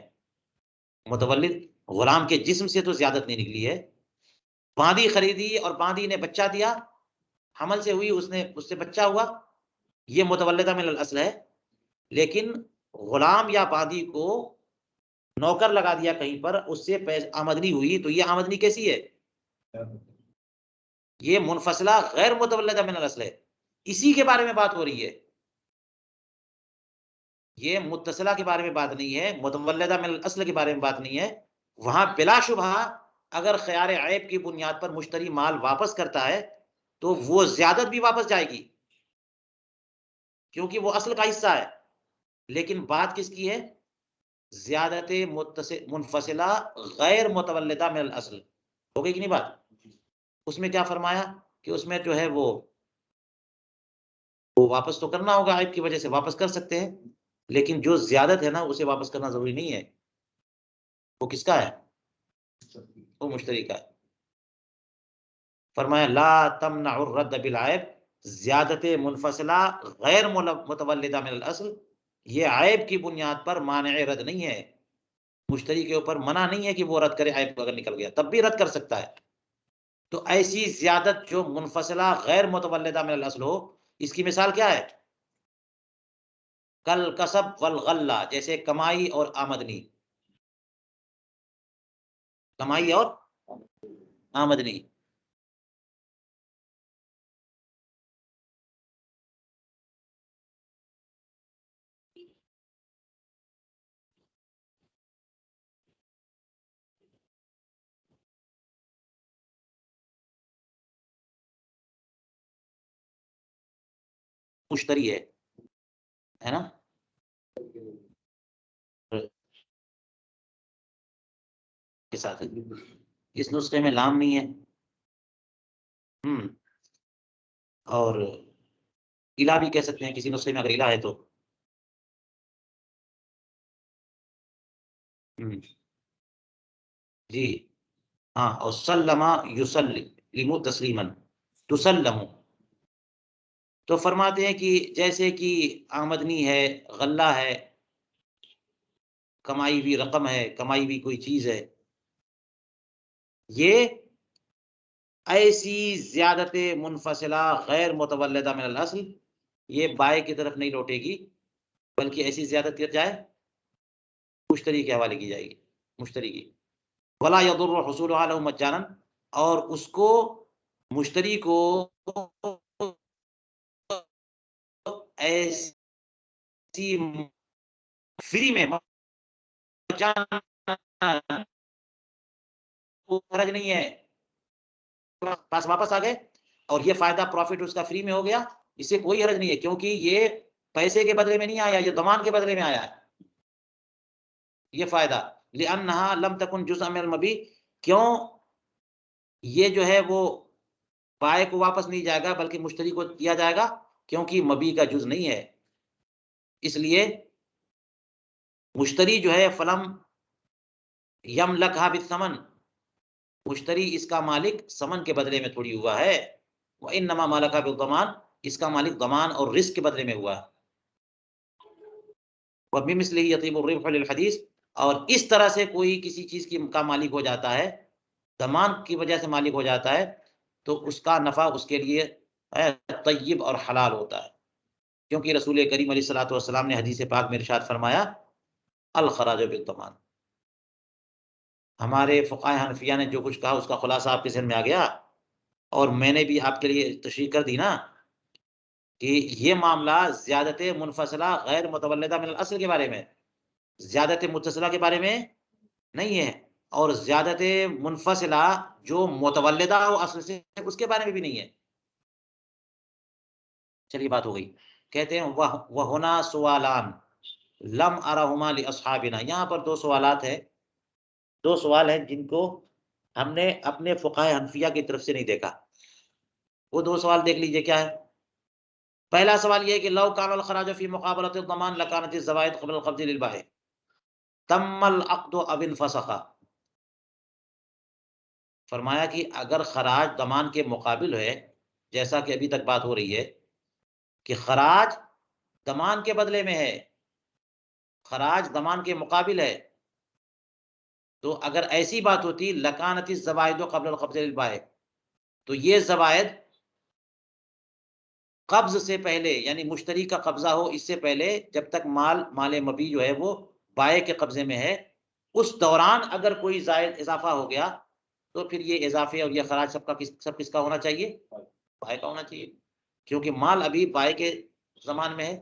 متولد غلام کے جسم سے تو زیادت نہیں نکلی ہے۔ باندی خریدی اور باندی نے بچہ دیا، حمل سے ہوئی، اس سے بچہ ہوا، یہ متولدہ من الاصل ہے۔ لیکن غلام یا باندی کو نوکر لگا دیا کہیں پر، اس سے آمدنی ہوئی، تو یہ آمدنی کیسی ہے؟ یہ منفصلہ غیر متولدہ من الاصل ہے، اسی کے بارے میں بات ہو رہی ہے۔ یہ متصلہ کے بارے میں بات نہیں ہے، متولدہ من الاصل کے بارے میں بات نہیں ہے۔ وہاں بلا شبہ اگر خیار عیب کی بنیاد پر مشتری مال واپس کرتا ہے تو وہ زیادت بھی واپس جائے گی، کیونکہ وہ اصل کا حصہ ہے۔ لیکن بات کس کی ہے؟ زیادت منفصلہ غیر متولدہ من الاصل، ہو گئی کہ نہیں بات؟ اس میں کیا فرمایا کہ اس میں جو ہے وہ واپس تو کرنا ہوگا، عیب کی وجہ سے واپس کر سکتے ہیں، لیکن جو زیادت ہے نا، اسے واپس کرنا ضروری نہیں ہے۔ وہ کس کا ہے؟ وہ مشتری کا ہے۔ فرمایا لا تمنع الرد بالعیب، زیادت منفصلہ غیر متولدہ من الاصل، یہ عیب کی بنیاد پر مانع رد نہیں ہے، مشتری کے اوپر منع نہیں ہے کہ وہ رد کرے، عیب اگر نکل گیا تب بھی رد کر سکتا ہے۔ تو ایسی زیادت جو منفصلہ غیر متولدہ من الاصل ہو، اس کی مثال کیا ہے؟ کل کسب والغلہ، جیسے کمائی اور آمدنی، کمائی اور آمدنی۔ مشتری ہے نا، کے ساتھ اس نسخے میں لام نہیں ہے، اور الہ بھی کہہ سکتے ہیں کسی نسخے میں اگر الہ ہے تو۔ جی ہاں، اور سلم یسلم تسلیما، تسلم، تو فرماتے ہیں کہ جیسے کہ آمدنی ہے، غلہ ہے، کمائی بھی رقم ہے، کمائی بھی کوئی چیز ہے، یہ ایسی زیادت منفصلہ غیر متولدہ من الاصل، یہ بائے کی طرف نہیں لوٹے گی، بلکہ ایسی زیادت کر جائے مشتری کے حوالے کی جائے گی، مشتری کی۔ ولا يضر حصولها له مجانا، اور اس کو مشتری کو ایسی فری میں حرج نہیں ہے، پاس واپس آ گئے اور یہ فائدہ پروفٹ اس کا فری میں ہو گیا، اس سے کوئی حرج نہیں ہے، کیونکہ یہ پیسے کے بدلے میں نہیں آیا، یہ ضمان کے بدلے میں آیا ہے یہ فائدہ۔ لأنها لم تكن جزءا من المبيع، کیوں یہ جو ہے وہ بائے کو واپس نہیں جائے گا بلکہ مشتری کو دیا جائے گا، کیونکہ مبیع کا جز نہیں ہے، اس لیے مشتری جو ہے فلم یملکھا بالثمن، مشتری اس کا مالک ثمن کے بدلے میں تھوڑی ہوا ہے، وانما مالکھا بالضمان، اس کا مالک ضمان اور رزق کے بدلے میں ہوا ہے۔ وبمثلہ یطیب الربح للحدیث، اور اس طرح سے کوئی کسی چیز کا مالک ہو جاتا ہے، ضمان کی وجہ سے مالک ہو جاتا ہے، تو اس کا نفع اس کے لیے طیب اور حلال ہوتا ہے، کیونکہ رسول کریم علیہ الصلوۃ والسلام نے حدیث پاک میں ارشاد فرمایا الخراج بالضمان. ہمارے فقہائے حنفیہ نے جو کچھ کہا اس کا خلاصہ آپ کے ذہن میں آ گیا، اور میں نے بھی آپ کے لیے تشریح کر دی نا کہ یہ معاملہ زیادت منفصلہ غیر متولدہ من الاصل کے بارے میں، زیادت متصلہ کے بارے میں نہیں ہے، اور زیادت منفصلہ جو متولدہ ہو اصل سے اس کے بارے میں بھی نہیں ہے. چلیے بات ہو گئی. کہتے ہیں وَهُنَا سُوَالَانِ لَمْ أَرَهُمَا لِأَصْحَابِنَا. یہاں پر دو سوالات ہیں، دو سوال ہیں جن کو ہم نے اپنے فقہائے حنفیہ کی طرف سے نہیں دیکھا. وہ دو سوال دیکھ لیجئے کیا ہے. پہلا سوال یہ ہے کہ لو کان الخراج فی مقابلۃ الضمان لکانت الزوائد قبل القبض للبائع تم العقد اب انفسخ. فرمایا کہ اگر خراج ضمان کے مقابل ہے، جیسا کہ ابھی تک بات ہو رہی ہے کہ خراج ضمان کے بدلے میں ہے، خراج ضمان کے مقابل ہے، تو اگر ایسی بات ہوتی لکانت الزوائد قبل القبض للبائع، تو یہ زوائد قبض سے پہلے یعنی مشتری کا قبضہ ہو اس سے پہلے، جب تک مال مبی جو ہے وہ بائع کے قبضے میں ہے، اس دوران اگر کوئی زائد اضافہ ہو گیا تو پھر یہ اضافے اور یہ خراج سب کس کا ہونا چاہیے؟ بائع کا ہونا چاہیے، کیونکہ مال ابھی بائع کے زمان میں ہے.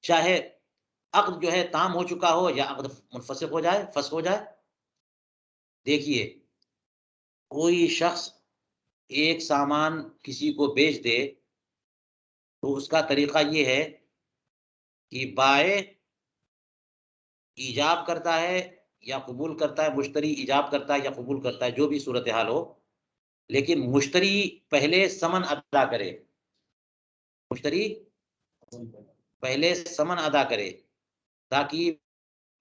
چاہے عقد جو ہے تام ہو چکا ہو یا عقد منفسخ ہو جائے، فسخ ہو جائے. دیکھیے کوئی شخص ایک سامان کسی کو بیچ دے تو اس کا طریقہ یہ ہے کہ بائع ایجاب کرتا ہے یا قبول کرتا ہے، مشتری ایجاب کرتا ہے یا قبول کرتا ہے، جو بھی صورتحال ہو، لیکن مشتری پہلے ثمن ادا کرے، مشتری پہلے ثمن ادا کرے تاکہ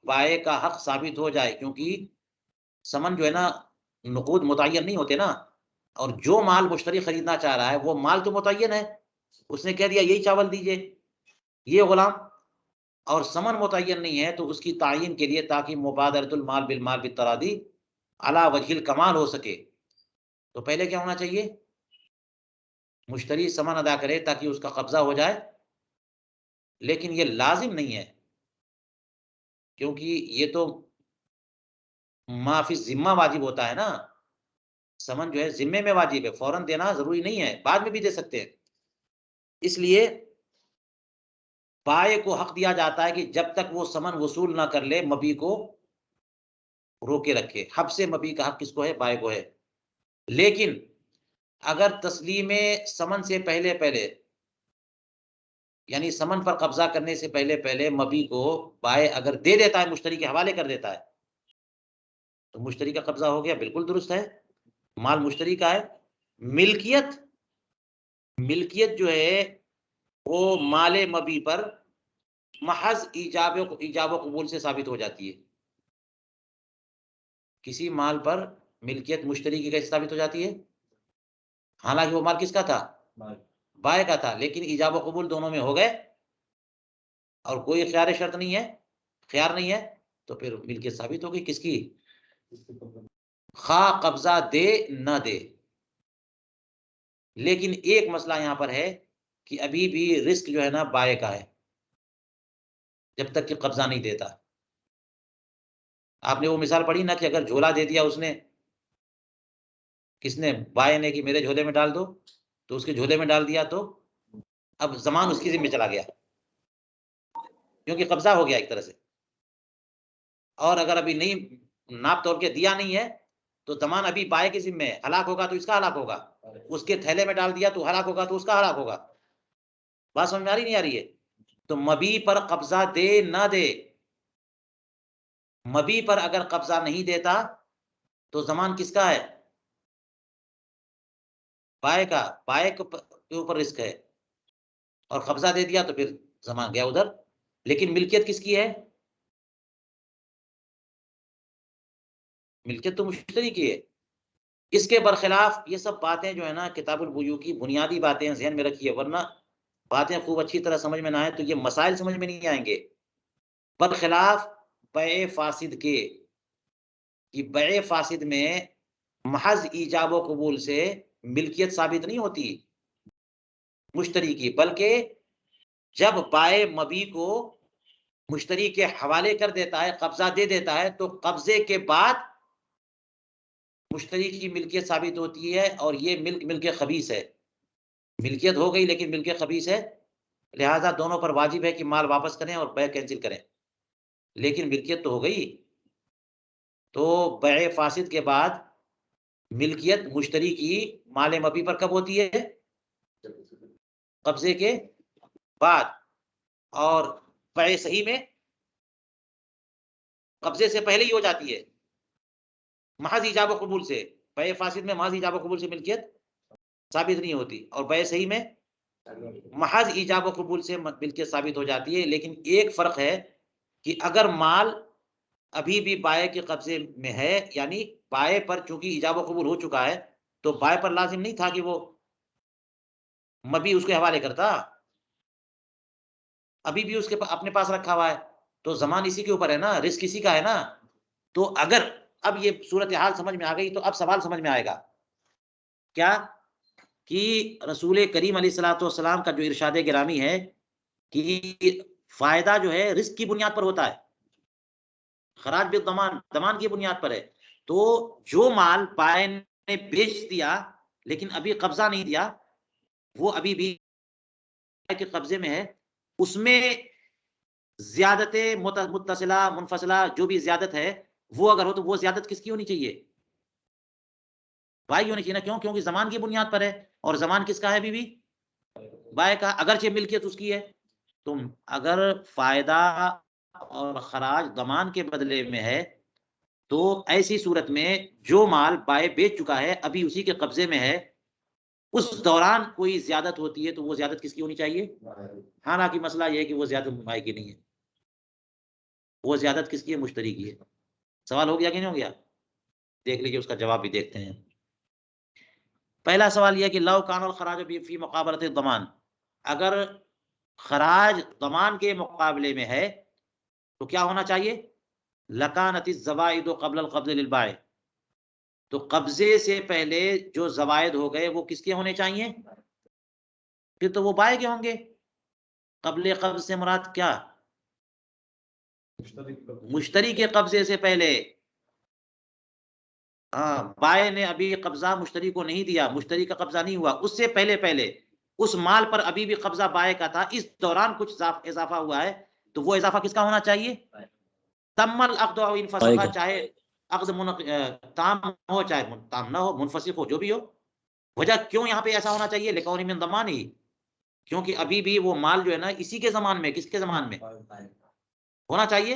بائع کا حق ثابت ہو جائے، کیونکہ ثمن جو ہے نا نقود متعین نہیں ہوتے نا، اور جو مال مشتری خریدنا چاہ رہا ہے وہ مال تو متعین ہے، اس نے کہہ دیا یہی چاول دیجئے، یہ غلام، اور ثمن متعین نہیں ہے، تو اس کی تعین کے لیے تاکہ مبادرۃ المال بالمال بالتراضی علی وجہ الکمال ہو سکے، تو پہلے کیا ہونا چاہیے؟ مشتری ثمن ادا کرے تاکہ اس کا قبضہ ہو جائے. لیکن یہ لازم نہیں ہے، کیونکہ یہ تو ما فی ذمہ واجب ہوتا ہے نا، ثمن جو ہے ذمے میں واجب ہے، فوراً دینا ضروری نہیں ہے، بعد میں بھی دے سکتے ہیں. اس لیے بائع کو حق دیا جاتا ہے کہ جب تک وہ ثمن وصول نہ کر لے مبی کو روکے رکھے. حب سے مبی کا حق کس کو ہے؟ بائع کو ہے. لیکن اگر تسلیم ثمن سے پہلے یعنی ثمن پر قبضہ کرنے سے پہلے مبی کو بائع اگر دے دیتا ہے، مشتری کے حوالے کر دیتا ہے، تو مشتری کا قبضہ ہو گیا، بالکل درست ہے، مال مشتری کا ہے. ملکیت جو ہے وہ مال مبی پر محض ایجاب و قبول سے ثابت ہو جاتی ہے. کسی مال پر ملکیت مشتری کی کیسے ثابت ہو جاتی ہے؟ حالانکہ وہ مال کس کا تھا؟ بائع کا تھا، لیکن ایجاب و قبول دونوں میں ہو گئے اور کوئی خیار شرط نہیں ہے، خیار نہیں ہے، تو پھر ملکیت ثابت ہوگی کس کی؟ خواہ قبضہ دے نہ دے. لیکن ایک مسئلہ یہاں پر ہے کہ ابھی بھی رزق جو ہے نا بائع کا ہے جب تک کہ قبضہ نہیں دیتا. آپ نے وہ مثال پڑھی نا کہ اگر جھولا دے دیا اس نے، کس نے؟ بائع نے، کہ میرے جھولے میں ڈال دو، تو اس کے جھولے میں ڈال دیا، تو اب زمان اس کی ذمہ چلا گیا کیونکہ قبضہ ہو گیا ایک طرح سے. اور اگر ابھی نہیں ناپ توڑ کے دیا نہیں ہے تو زمان ابھی بائع کے ذمہ ہے، ہلاک ہوگا تو اس کا ہلاک ہوگا، اس کے تھیلے میں ڈال دیا تو ہلاک ہوگا تو اس کا ہلاک ہوگا. بات سمجھ میں آ رہی نہیں آ رہی ہے؟ تو مبی پر قبضہ دے نہ دے، مبی پر اگر قبضہ نہیں دیتا تو زمان کس کا ہے؟ بائع کا. بائع کے اوپر رزق ہے، اور قبضہ دے دیا تو پھر زمان گیا ادھر. لیکن ملکیت کس کی ہے؟ ملکیت تو مشتری کی ہے. اس کے برخلاف یہ سب باتیں جو ہے نا کتاب البیوع کی بنیادی باتیں ذہن میں رکھیے، ورنہ باتیں خوب اچھی طرح سمجھ میں نہ آئے تو یہ مسائل سمجھ میں نہیں آئیں گے. برخلاف بیع فاسد کے کہ بیع فاسد میں محض ایجاب و قبول سے ملکیت ثابت نہیں ہوتی مشتری کی، بلکہ جب بائع مبی کو مشتری کے حوالے کر دیتا ہے، قبضہ دے دیتا ہے، تو قبضے کے بعد مشتری کی ملکیت ثابت ہوتی ہے، اور یہ ملک خبیث ہے، ملکیت ہو گئی لیکن ملک خبیث ہے، لہذا دونوں پر واجب ہے کہ مال واپس کریں اور بیع کینسل کریں، لیکن ملکیت تو ہو گئی۔ تو بیع فاسد کے بعد ملکیت مشتری کی مال مبی پر کب ہوتی ہے؟ قبضے کے بعد۔ اور بیع صحیح میں قبضے سے پہلے ہی ہو جاتی ہے، محض ایجاب و قبول سے۔ بیع فاسد میں محض ایجاب و قبول سے ملکیت ثابت نہیں ہوتی، اور بیع صحیح میں محض ایجاب و قبول سے ملکیت ثابت ہو جاتی ہے۔ لیکن ایک فرق ہے کہ اگر مال ابھی بھی بائع کے قبضے میں ہے، یعنی بائع پر چونکہ ایجاب و قبول ہو چکا ہے، تو بائع پر لازم نہیں تھا کہ وہ مبی اس کے حوالے کرتا، ابھی بھی اس کے اپنے پاس رکھا ہوا ہے، تو زمان اسی کے اوپر ہے نا، رزق اسی کا ہے نا۔ تو اگر اب یہ صورتحال سمجھ میں آ گئی تو اب سوال سمجھ میں آئے گا کیا، کہ رسول کریم علیہ الصلوۃ والسلام کا جو ارشاد گرامی ہے کہ فائدہ جو ہے رزق کی بنیاد پر ہوتا ہے، خراج بالضمان، ضمان کی بنیاد پر ہے، تو جو مال بائع نے بیچ دیا لیکن ابھی قبضہ نہیں دیا، وہ ابھی بھی کے قبضے میں ہے، اس میں زیادت متصلہ منفصلہ جو بھی زیادت ہے وہ اگر ہو تو وہ زیادت کس کی ہونی چاہیے؟ بائع ہونی چاہیے نا، کیوں؟ کیونکہ زمان کی بنیاد پر ہے، اور زمان کس کا ہے؟ ابھی بھی بائع کا، اگرچہ ملکیت اس کی ہے۔ تو اگر فائدہ اور خراج ضمان کے بدلے میں ہے تو ایسی صورت میں جو مال بائع بیچ چکا ہے ابھی اسی کے قبضے میں ہے، اس دوران کوئی زیادت ہوتی ہے تو وہ زیادت کس کی ہونی چاہیے؟ حالانکہ مسئلہ یہ ہے کہ وہ زیادت بائع کی نہیں ہے، وہ زیادت کس کی ہے؟ مشتری کی ہے۔ سوال ہو گیا کہ نہیں ہو گیا؟ دیکھ لیجیے، اس کا جواب بھی دیکھتے ہیں۔ پہلا سوال یہ کہ لو کان الخراج فی مقابلۃ الضمان، اگر خراج ضمان کے مقابلے میں ہے تو کیا ہونا چاہیے؟ لکانت الزوائد قبل القبض للبائع، تو قبضے سے پہلے جو زوائد ہو گئے وہ کس کے ہونے چاہیے؟ پھر تو وہ بائع کے ہوں گے۔ قبل قبض سے مراد کیا؟ مشتری کے قبضے سے پہلے۔ ہاں، بائع نے ابھی قبضہ مشتری کو نہیں دیا، مشتری کا قبضہ نہیں ہوا، اس سے پہلے اس مال پر ابھی بھی قبضہ بائع کا تھا، اس دوران کچھ اضافہ ہوا ہے تو وہ اضافہ کس کا ہونا چاہیے؟ تم العقد او انفسخ، چاہے عقد تام ہو چاہے تام نہ ہو، منفسخ ہو، جو بھی ہو۔ وجہ کیوں یہاں پہ ایسا ہونا چاہیے؟ لکون من ضمان ہی، کیونکہ ابھی بھی وہ مال جو ہے نا اسی کے زمان میں، کس کے زمان میں ہونا چاہیے۔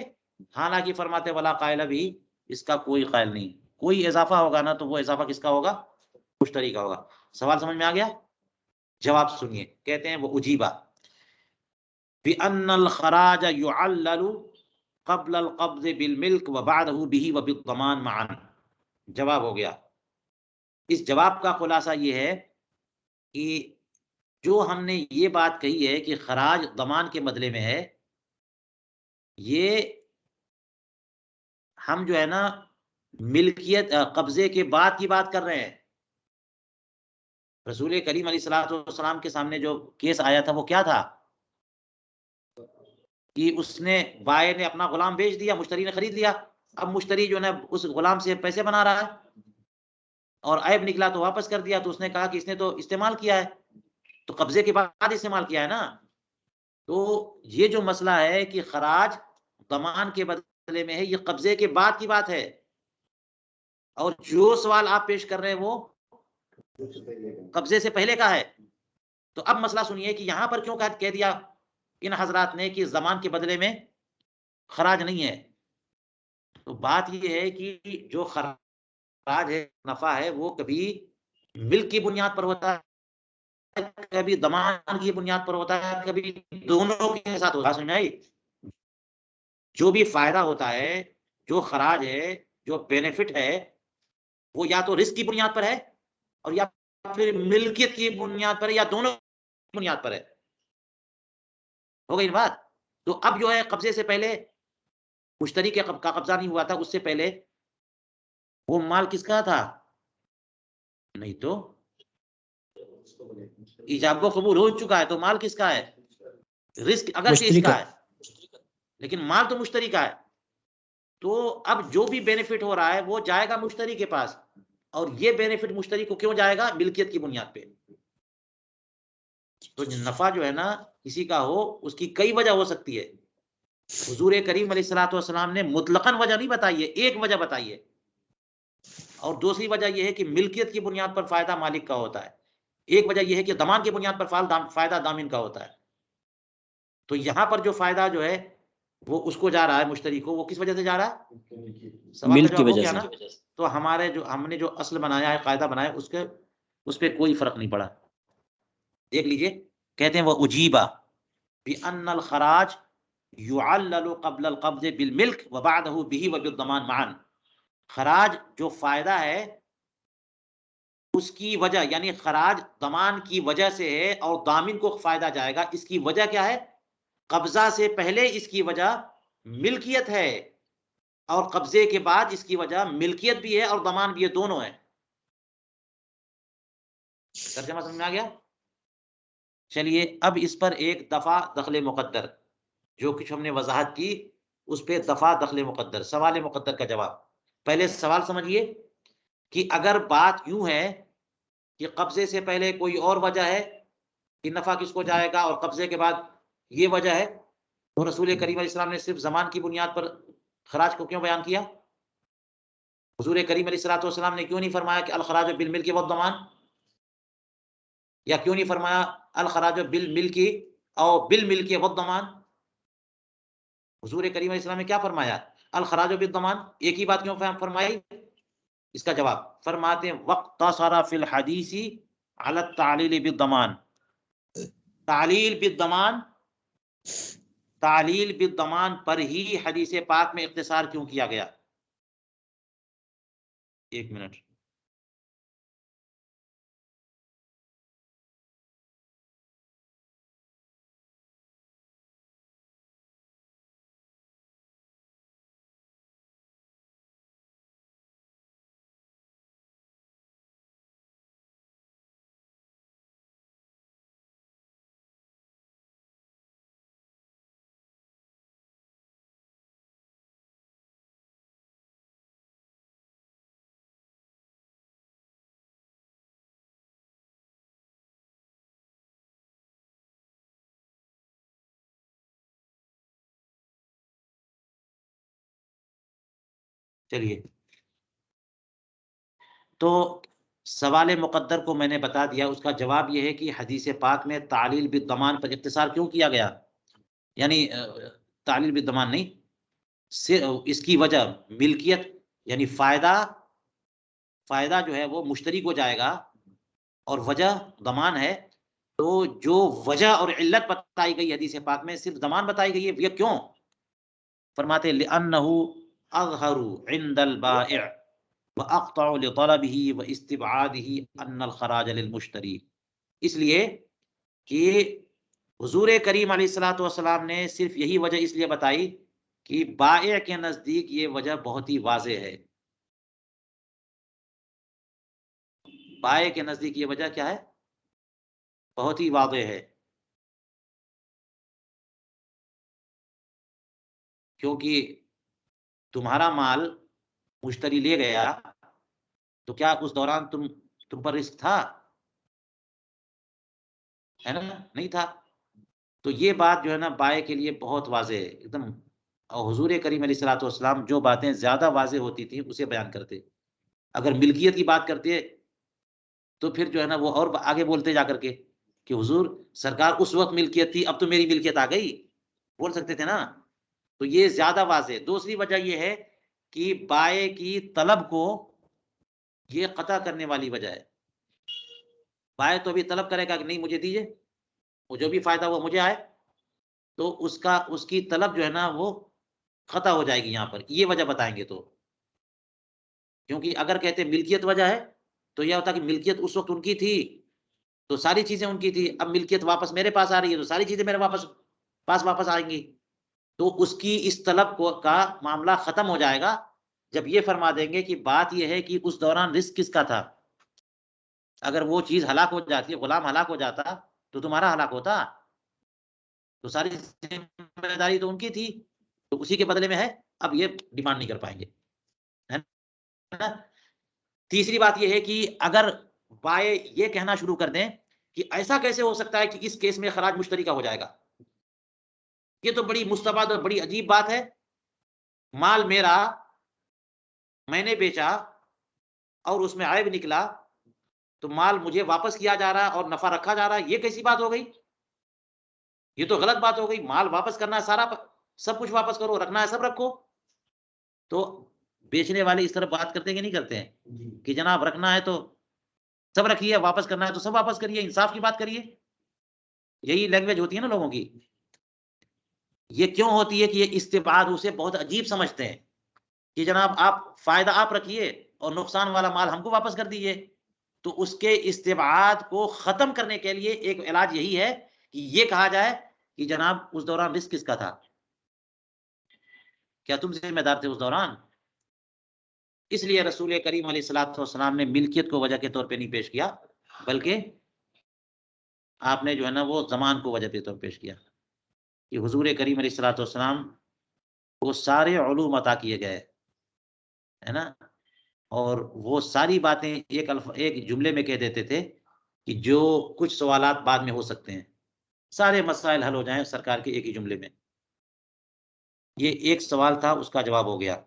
حالانکہ فرماتے ولا قائل، بھی اس کا کوئی قائل نہیں، کوئی اضافہ ہوگا نا تو وہ اضافہ کس کا ہوگا؟ مشتری کا ہوگا۔ سوال سمجھ میں آ گیا؟ جواب سنیے، کہتے ہیں وہ اجیبہ بأن الخراج يعلل قبل القبض بالملک وبعده به وبالضمان معا۔ جواب ہو گیا۔ اس جواب کا خلاصہ یہ ہے کہ جو ہم نے یہ بات کہی ہے کہ خراج ضمان کے بدلے میں ہے، یہ ہم جو ہے نا ملکیت قبضے کے بعد کی بات کر رہے ہیں۔ رسول کریم علیہ الصلوۃ والسلام کے سامنے جو کیس آیا تھا وہ کیا تھا؟ کہ اس نے بائع نے اپنا غلام بیچ دیا، مشتری نے خرید لیا، اب مشتری جو ہے نا اس غلام سے پیسے بنا رہا ہے اور عیب نکلا تو واپس کر دیا، تو اس نے کہا کہ اس نے تو استعمال کیا ہے، تو قبضے کے بعد استعمال کیا ہے نا۔ تو یہ جو مسئلہ ہے کہ خراج ضمان کے بدلے میں ہے، یہ قبضے کے بعد کی بات ہے، اور جو سوال آپ پیش کر رہے ہیں وہ قبضے سے پہلے کا ہے۔ تو اب مسئلہ سنیے کہ یہاں پر کیوں کہہ دیا ان حضرات نے کہ ضمان کے بدلے میں خراج نہیں ہے۔ تو بات یہ ہے کہ جو خراج ہے، نفع ہے، وہ کبھی ملک کی بنیاد پر ہوتا ہے، کبھی ضمان کی بنیاد پر ہوتا ہے، کبھی دونوں کے ساتھ ہوتا ہے۔ سمجھ میں آئی؟ جو بھی فائدہ ہوتا ہے، جو خراج ہے، جو بینیفٹ ہے، وہ یا تو رزق کی بنیاد پر ہے اور یا پھر ملکیت کی بنیاد پر ہے، یا دونوں کی بنیاد پر ہے۔ ہو گئی بات؟ تو اب جو ہے قبضے سے پہلے مشتری کا قبضہ نہیں ہوا تھا، اس سے پہلے وہ مال کس کا تھا؟ نہیں تو ایجاب و قبول ہو چکا ہے تو مال کس کا ہے؟ رزق اگرچہ اس کا ہے لیکن مال تو مشتری کا ہے. تو اب جو بھی بینیفٹ ہو رہا ہے وہ جائے گا مشتری کے پاس، اور یہ بینیفٹ مشتری کو کیوں جائے گا؟ ملکیت کی بنیاد پہ. تو نفع جو ہے نا کسی کا ہو اس کی کئی وجہ ہو سکتی ہے. حضور کریم علیہ الصلوۃ والسلام نے مطلقاً وجہ نہیں بتائی ہے، ایک وجہ بتائی ہے. اور دوسری وجہ یہ ہے کہ ملکیت کی بنیاد پر فائدہ مالک کا ہوتا ہے. ایک وجہ یہ ہے کہ ضمان کی بنیاد پر فائدہ ضامن کا ہوتا ہے. تو یہاں پر جو فائدہ جو ہے وہ اس کو جا رہا ہے مشتری کو، وہ کس وجہ سے جا رہا ہے؟ سوال کا جواب ہو گیا نا. تو ہم نے جو اصل بنایا ہے، قاعدہ بنایا ہے، اس پہ کوئی فرق نہیں پڑا. دیکھ لیجئے، کہتے ہیں وہ اجیبا بأن الخراج يعلل قبل القبض بالملک وبعده به وبالضمان معا. خراج جو فائدہ ہے اس کی وجہ، یعنی خراج ضمان کی وجہ سے ہے اور ضامن کو فائدہ جائے گا. اس کی وجہ کیا ہے؟ قبضہ سے پہلے اس کی وجہ ملکیت ہے، اور قبضے کے بعد اس کی وجہ ملکیت بھی ہے اور ضمان بھی ہے، دونوں ہے. ترجمہ سمجھ میں آ گیا؟ چلیے اب اس پر ایک دفع دخل مقدر، جو کچھ ہم نے وضاحت کی اس پہ دفع دخل مقدر، سوال مقدر کا جواب. پہلے سوال سمجھیے کہ اگر بات یوں ہے کہ قبضے سے پہلے کوئی اور وجہ ہے کہ نفع کس کو جائے گا، اور قبضے کے بعد یہ وجہ ہے، تو رسول کریم علیہ السلام نے صرف زمان کی بنیاد پر خراج کو کیوں بیان کیا؟ حضور کریم علیہ الصلوۃ والسلام نے کیوں نہیں فرمایا کہ الخراج بالملک والضمان، یا کیوں نہیں فرمایا الخراج بالملک او بالملک والضمان؟ حضور کریم علیہ السلام نے کیا فرمایا؟ الخراج بالضمان. ایک ہی بات کیوں فرمائی؟ اس کا جواب فرماتے ہیں وقتصر فی الحدیث علی التعلیل بالضمان. تعلیل بالضمان پر ہی حدیث پاک میں اختصار کیوں کیا گیا؟ ایک منٹ. چلیے، تو سوال مقدر کو میں نے بتا دیا، اس کا جواب یہ ہے کہ حدیث پاک میں تعلیل بالضمان پر اختصار کیوں کیا گیا؟ یعنی تعلیل بالضمان نہیں، اس کی وجہ ملکیت، یعنی فائدہ جو ہے وہ مشتری کو جائے گا، اور وجہ ضمان ہے. تو جو وجہ اور علت بتائی گئی حدیث پاک میں، صرف ضمان بتائی گئی ہے. یہ کیوں؟ فرماتے لأنه اظہر عند البائع واقطع لطلبه واستبعاده ان الخراج للمشتری. اس لیے کہ حضور کریم علیہ الصلوۃ والسلام نے صرف یہی وجہ اس لیے بتائی کہ بائع کے نزدیک یہ وجہ بہت ہی واضح ہے. بائع کے نزدیک یہ وجہ کیا ہے؟ بہت ہی واضح ہے. کیونکہ تمہارا مال مشتری لے گیا تو کیا اس دوران تم پر رزق تھا؟ ہے نا؟ نہیں تھا. تو یہ بات جو ہے نا بائع کے لیے بہت واضح ہے ایک دم. اور حضور کریم علیہ الصلوۃ والسلام جو باتیں زیادہ واضح ہوتی تھیں اسے بیان کرتے. اگر ملکیت کی بات کرتے تو پھر جو ہے نا وہ اور آگے بولتے جا کر کے کہ حضور سرکار اس وقت ملکیت تھی، اب تو میری ملکیت آ گئی، بول سکتے تھے نا. تو یہ زیادہ واضح. دوسری وجہ یہ ہے کہ بائع کی طلب کو یہ قطع کرنے والی وجہ ہے. بائع تو بھی طلب کرے گا کہ نہیں مجھے دیجیے، وہ جو بھی فائدہ ہوا مجھے آئے، تو اس کی طلب جو ہے نا وہ قطع ہو جائے گی. یہاں پر یہ وجہ بتائیں گے تو، کیونکہ اگر کہتے ملکیت وجہ ہے تو یہ ہوتا کہ ملکیت اس وقت ان کی تھی تو ساری چیزیں ان کی تھی، اب ملکیت واپس میرے پاس آ رہی ہے تو ساری چیزیں میرے پاس واپس آئیں گی. تو اس کی اس طلب کا معاملہ ختم ہو جائے گا جب یہ فرما دیں گے کہ بات یہ ہے کہ اس دوران رزق کس کا تھا، اگر وہ چیز ہلاک ہو جاتی، غلام ہلاک ہو جاتا تو تمہارا ہلاک ہوتا، تو ساری ذمہ داری تو ان کی تھی، تو اسی کے بدلے میں ہے، اب یہ ڈیمانڈ نہیں کر پائیں گے، ہے نا؟ تیسری بات یہ ہے کہ اگر بائیں یہ کہنا شروع کر دیں کہ ایسا کیسے ہو سکتا ہے کہ اس کیس میں خراج مشتری کا ہو جائے گا، یہ تو بڑی مستبد اور بڑی عجیب بات ہے، مال میرا، میں نے بیچا اور اس میں عیب نکلا، تو مال مجھے واپس کیا جا رہا ہے اور نفع رکھا جا رہا ہے، یہ کیسی بات ہو گئی؟ یہ تو غلط بات ہو گئی، مال واپس کرنا ہے، سارا سب کچھ واپس کرو، رکھنا ہے سب رکھو۔ تو بیچنے والے اس طرح بات کرتے ہیں کہ نہیں کرتے ہیں کہ جناب رکھنا ہے تو سب رکھیے، واپس کرنا ہے تو سب واپس کریے، انصاف کی بات کریے، یہی لینگویج ہوتی ہے نا لوگوں کی۔ یہ کیوں ہوتی ہے کہ یہ استبعاد اسے بہت عجیب سمجھتے ہیں کہ جناب آپ فائدہ آپ رکھیے اور نقصان والا مال ہم کو واپس کر دیجیے۔ تو اس کے استبعاد کو ختم کرنے کے لیے ایک علاج یہی ہے کہ یہ کہا جائے کہ جناب اس دوران رزق کس کا تھا، کیا تم ذمہ دار تھے اس دوران؟ اس لیے رسول کریم علیہ الصلوۃ والسلام نے ملکیت کو وجہ کے طور پہ نہیں پیش کیا، بلکہ آپ نے جو ہے نا وہ زمان کو وجہ کے طور پیش کیا کہ حضور کریم علیہ الصلوۃ والسلام کو سارے علوم عطا کیے گئے، ہے نا، اور وہ ساری باتیں ایک جملے میں کہہ دیتے تھے کہ جو کچھ سوالات بعد میں ہو سکتے ہیں، سارے مسائل حل ہو جائیں سرکار کے ایک ہی جملے میں۔ یہ ایک سوال تھا، اس کا جواب ہو گیا۔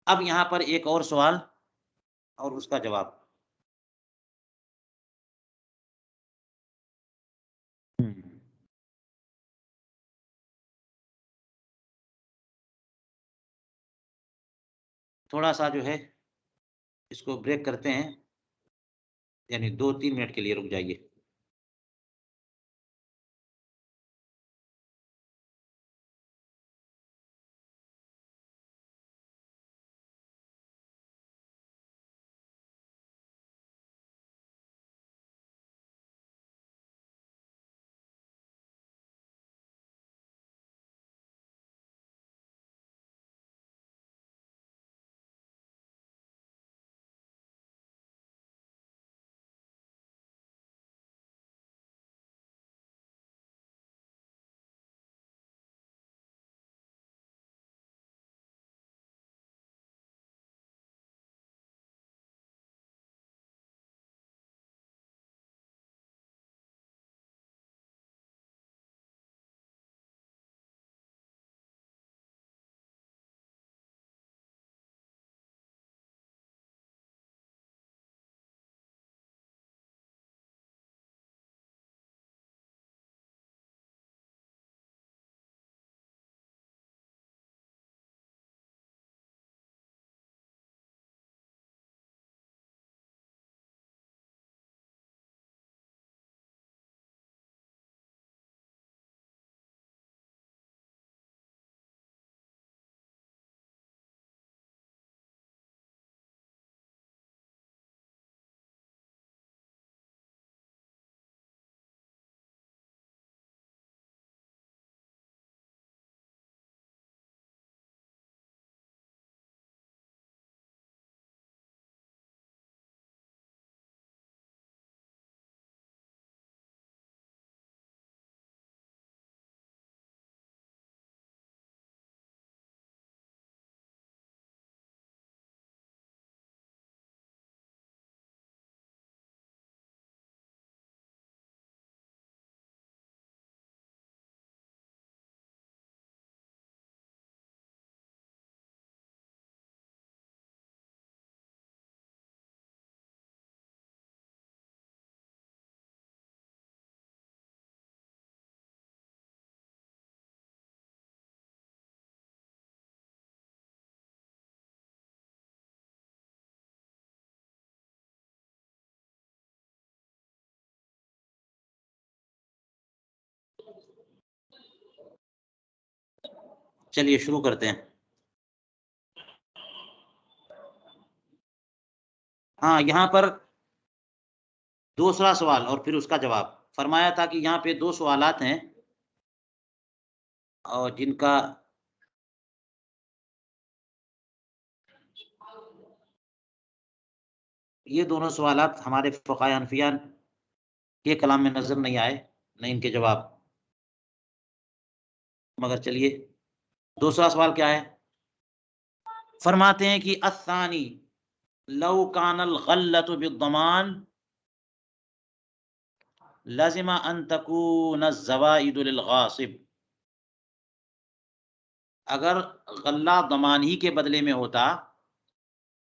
اب یہاں پر ایک اور سوال اور اس کا جواب۔ تھوڑا سا جو ہے اس کو بریک کرتے ہیں، یعنی 2-3 منٹ کے لیے رک جائیے۔ چلیے شروع کرتے ہیں۔ ہاں یہاں پر دوسرا سوال اور پھر اس کا جواب فرمایا تھا کہ یہاں پہ 2 سوالات ہیں اور جن کا یہ دونوں سوالات ہمارے فقہائے حنفیہ کے کلام میں نظر نہیں آئے نہ ان کے جواب، مگر چلیے دوسرا سوال کیا ہے؟ فرماتے ہیں کہ الثانی لو کان الغلۃ بالضمان لازم ان تکون الزوائد للغاصب، اگر غلہ ضمان ہی کے بدلے میں ہوتا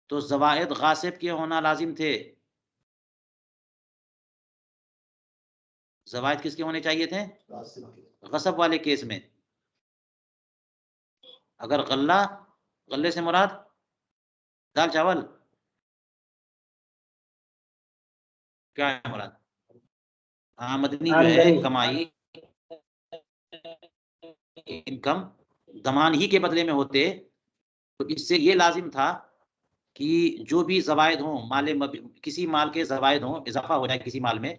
تو زوائد غاصب کے ہونا لازم تھے۔ زوائد کس کے ہونے چاہیے تھے؟ غصب والے کیس میں۔ اگر غلے سے مراد دال چاول کیا ہے مراد؟ آمدنی جو ہے، کمائی، انکم ضمان ہی کے بدلے میں ہوتے تو اس سے یہ لازم تھا کہ جو بھی زوائد ہوں کسی مال کے زوائد ہوں، اضافہ ہو جائے کسی مال میں،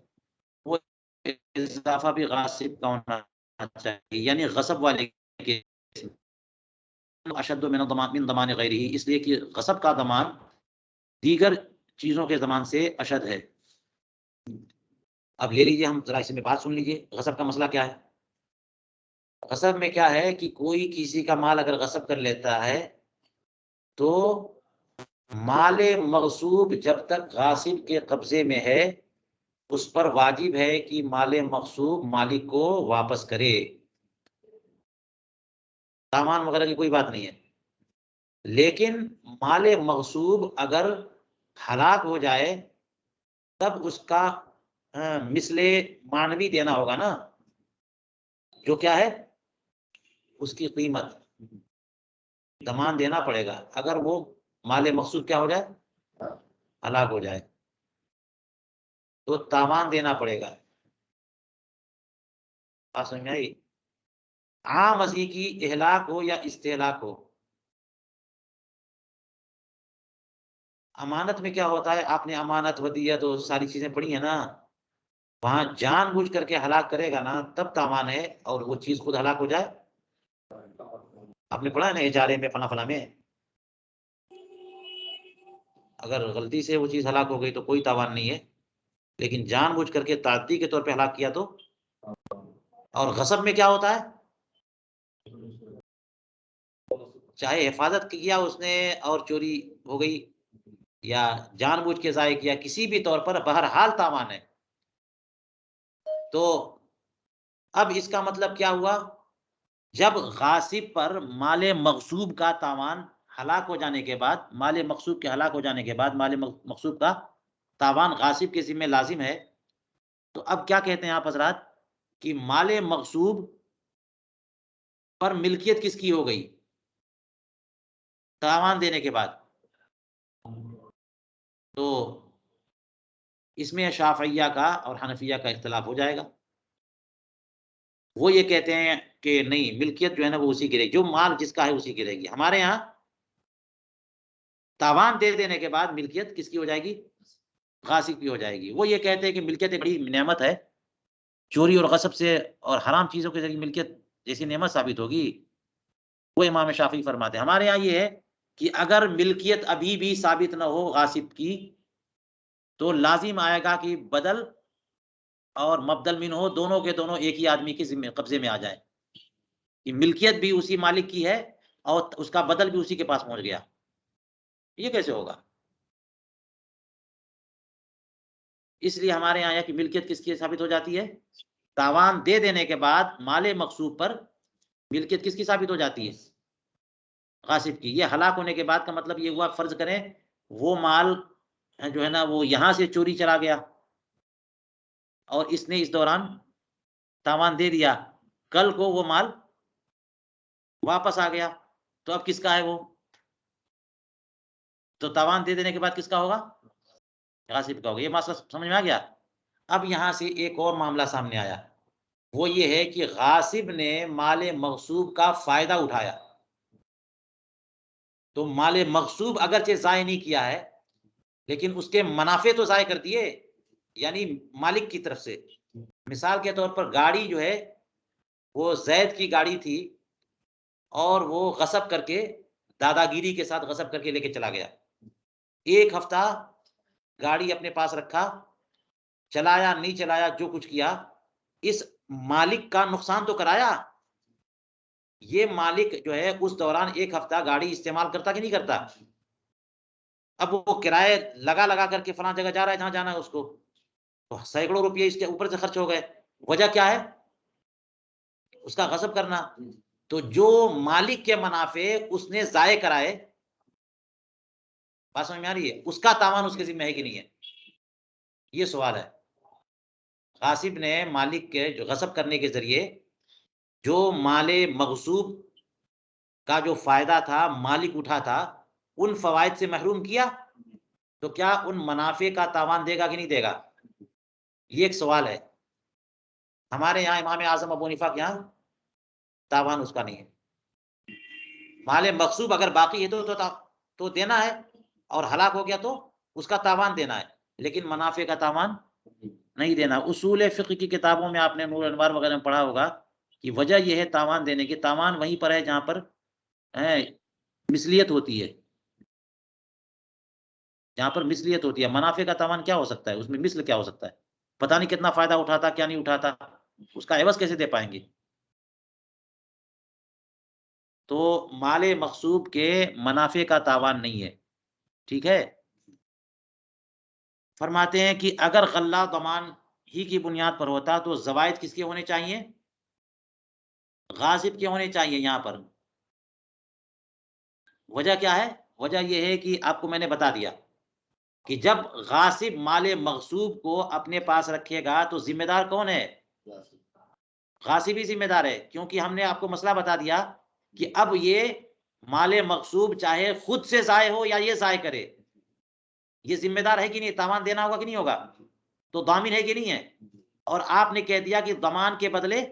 وہ اضافہ بھی غاصب کا ہونا چاہیے، یعنی غصب والے کے اشد من ضمان غیرہ، اس لیے کہ غصب کا ضمان دیگر چیزوں کے ضمان سے اشد ہے۔ اب لے لیجیے، ہم ذرا اس میں بات سن لیجیے، غصب کا مسئلہ کیا ہے؟ غصب میں کیا ہے کہ کوئی کسی کا مال اگر غصب کر لیتا ہے تو مال مغصوب جب تک غاصب کے قبضے میں ہے اس پر واجب ہے کہ مال مغصوب مالک کو واپس کرے، سامان وغیرہ کی کوئی بات نہیں ہے۔ لیکن مال مغصوب اگر ہلاک ہو جائے تب اس کا مثل معنوی دینا ہوگا نا، جو کیا ہے اس کی قیمت، ضمان دینا پڑے گا اگر وہ مال مغصوب کیا ہو جائے، ہلاک ہو جائے تو تاوان دینا پڑے گا۔ بات سمجھ میں آئی؟ عام ازی کی اہلاک ہو یا استہلاک ہو، امانت میں کیا ہوتا ہے، آپ نے امانت ودیعت تو ساری چیزیں پڑھی ہیں نا، وہاں جان بوجھ کر کے ہلاک کرے گا نا تب تاوان ہے، اور وہ چیز خود ہلاک ہو جائے، آپ نے پڑھا ہے نا اجارے میں فلاں فلاں میں، اگر غلطی سے وہ چیز ہلاک ہو گئی تو کوئی تاوان نہیں ہے، لیکن جان بوجھ کر کے تعدی کے طور پہ ہلاک کیا تو۔ اور غصب میں کیا ہوتا ہے، چاہے حفاظت کیا اس نے اور چوری ہو گئی یا جان بوجھ کے ضائع کیا، کسی بھی طور پر بہرحال تاوان ہے۔ تو اب اس کا مطلب کیا ہوا، جب غاصب پر مال مغصوب کا تاوان ہلاک ہو جانے کے بعد، مال مغصوب کے ہلاک ہو جانے کے بعد مال مغصوب کا تاوان غاصب کے ذمہ لازم ہے، تو اب کیا کہتے ہیں آپ حضرات کہ مال مغصوب پر ملکیت کس کی ہو گئی تاوان دینے کے بعد؟ تو اس میں شافعیہ کا اور حنفیہ کا اختلاف ہو جائے گا۔ وہ یہ کہتے ہیں کہ نہیں، ملکیت جو ہے نا وہ اسی کی رہے گی، جو مال جس کا ہے اسی کی رہے گی۔ ہمارے ہاں تاوان دے دینے کے بعد ملکیت کس کی ہو جائے گی، غاصب کی ہو جائے گی۔ وہ یہ کہتے ہیں کہ ملکیت ایک بڑی نعمت ہے، چوری اور غصب سے اور حرام چیزوں کے ذریعے ملکیت جیسی نعمت ثابت ہوگی، وہ امام شافعی فرماتے ہیں۔ ہمارے یہاں یہ ہے کہ اگر ملکیت ابھی بھی ثابت نہ ہو غاصب کی تو لازم آئے گا کہ بدل اور مبدل من ہو، دونوں کے دونوں ایک ہی آدمی کے ذمہ قبضے میں آ جائیں، کہ ملکیت بھی اسی مالک کی ہے اور اس کا بدل بھی اسی کے پاس پہنچ گیا۔ یہ کیسے ہوگا؟ اس لیے ہمارے یہاں کی ملکیت کس کی ثابت ہو جاتی ہے، تاوان دے دینے کے بعد مال مغصوب پر ملکیت کس کی ثابت ہو جاتی ہے، غاصب کی۔ یہ ہلاک ہونے کے بعد کا مطلب یہ ہوا، فرض کریں وہ مال جو ہے نا وہ یہاں سے چوری چلا گیا اور اس نے اس دوران تاوان دے دیا، کل کو وہ مال واپس آ گیا تو اب کس کا ہے وہ، تو تاوان دے دینے کے بعد کس کا ہوگا، غاصب کا ہوگا۔ یہ مسئلہ سمجھ میں آ گیا؟ اب یہاں سے ایک اور معاملہ سامنے آیا، وہ یہ ہے کہ غاصب نے مال مغصوب کا فائدہ اٹھایا، تو مال مغصوب اگرچہ ضائع نہیں کیا ہے لیکن اس کے منافع تو ضائع کر دیے، یعنی مالک کی طرف سے. مثال کے طور پر گاڑی جو ہے وہ زید کی گاڑی تھی اور وہ غصب کر کے دادا گیری کے ساتھ غصب کر کے لے کے چلا گیا. 1 ہفتہ گاڑی اپنے پاس رکھا، چلایا نہیں چلایا جو کچھ کیا، اس مالک کا نقصان تو کرایا. یہ مالک جو ہے اس دوران 1 ہفتہ گاڑی استعمال کرتا کہ نہیں کرتا؟ اب وہ کرائے لگا کر کے فلاں جگہ جا رہا ہے جہاں جانا ہے اس کو، تو سینکڑوں روپئے اس کے اوپر سے خرچ ہو گئے. وجہ کیا ہے؟ اس کا غصب کرنا. تو جو مالک کے منافع اس نے ضائع کرائے، بات سمجھ میں آ رہی ہے، اس کا تاوان اس کے ذمہ ہے کہ نہیں ہے؟ یہ سوال ہے. غاصب نے مالک کے جو غصب کرنے کے ذریعے جو مال مغصوب کا جو فائدہ تھا مالک اٹھا تھا، ان فوائد سے محروم کیا، تو کیا ان منافع کا تاوان دے گا کہ نہیں دے گا؟ یہ ایک سوال ہے. ہمارے یہاں امام اعظم ابو حنیفہ کے یہاں تاوان اس کا نہیں ہے. مال مغصوب اگر باقی ہے تو دینا ہے، اور ہلاک ہو گیا تو اس کا تاوان دینا ہے، لیکن منافع کا تاوان نہیں دینا. اصول فقہ کی کتابوں میں آپ نے نور انوار وغیرہ میں پڑھا ہوگا کہ وجہ یہ ہے تاوان دینے کی، تاوان وہیں پر ہے جہاں پر مثلیت ہوتی ہے. جہاں پر مثلیت ہوتی ہے، منافع کا تاوان کیا ہو سکتا ہے؟ اس میں مثل کیا ہو سکتا ہے؟ پتہ نہیں کتنا فائدہ اٹھاتا کیا نہیں اٹھاتا، اس کا عوض کیسے دے پائیں گے؟ تو مال مغصوب کے منافع کا تاوان نہیں ہے. ٹھیک ہے. فرماتے ہیں کہ اگر غلہ ضمان ہی کی بنیاد پر ہوتا تو زوائد کس کے ہونے چاہیے؟ غاصب کے ہونے چاہیے. یہاں پر وجہ کیا ہے؟ وجہ یہ ہے کہ آپ کو میں نے بتا دیا کہ جب غاصب مال مغصوب کو اپنے پاس رکھے گا تو ذمہ دار کون ہے؟ غاصب ہی ذمہ دار ہے، کیونکہ ہم نے آپ کو مسئلہ بتا دیا کہ اب یہ مال مغصوب چاہے خود سے ضائع ہو یا یہ ضائع کرے، یہ ذمہ دار ہے کہ نہیں؟ تاوان دینا ہوگا کہ نہیں ہوگا؟ تو ضامن ہے کہ نہیں ہے؟ اور آپ نے کہہ دیا کہ ضمان کے بدلے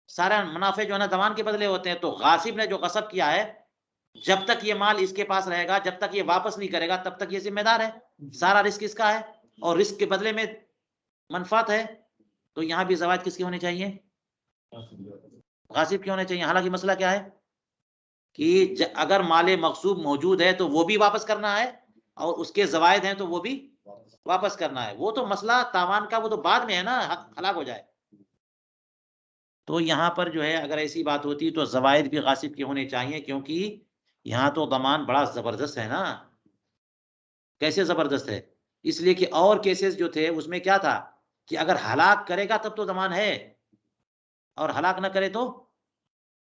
سارا منافع جو ہے نا ضمان کے بدلے ہوتے ہیں. تو غاصب نے جو غصب کیا ہے، جب تک یہ مال اس کے پاس رہے گا، جب تک یہ واپس نہیں کرے گا، تب تک یہ ذمہ دار ہے. سارا رزق اس کا ہے اور رزق کے بدلے میں منفعت ہے. تو یہاں بھی زوائد کس کے ہونے چاہیے؟ غاصب کے ہونے چاہیے. حالانکہ مسئلہ کیا ہے کہ اگر مال مغصوب موجود ہے تو وہ بھی واپس کرنا ہے، اور اس کے زوائد ہیں تو وہ بھی واپس کرنا ہے. وہ تو مسئلہ تاوان کا وہ تو بعد میں ہے نا، ہلاک ہو جائے. تو یہاں پر جو ہے اگر ایسی بات ہوتی تو زوائد بھی غاصب کے ہونے چاہیے، کیونکہ یہاں تو ضمان بڑا زبردست ہے نا. کیسے زبردست ہے؟ اس لیے کہ اور کیسز جو تھے اس میں کیا تھا کہ اگر ہلاک کرے گا تب تو ضمان ہے، اور ہلاک نہ کرے تو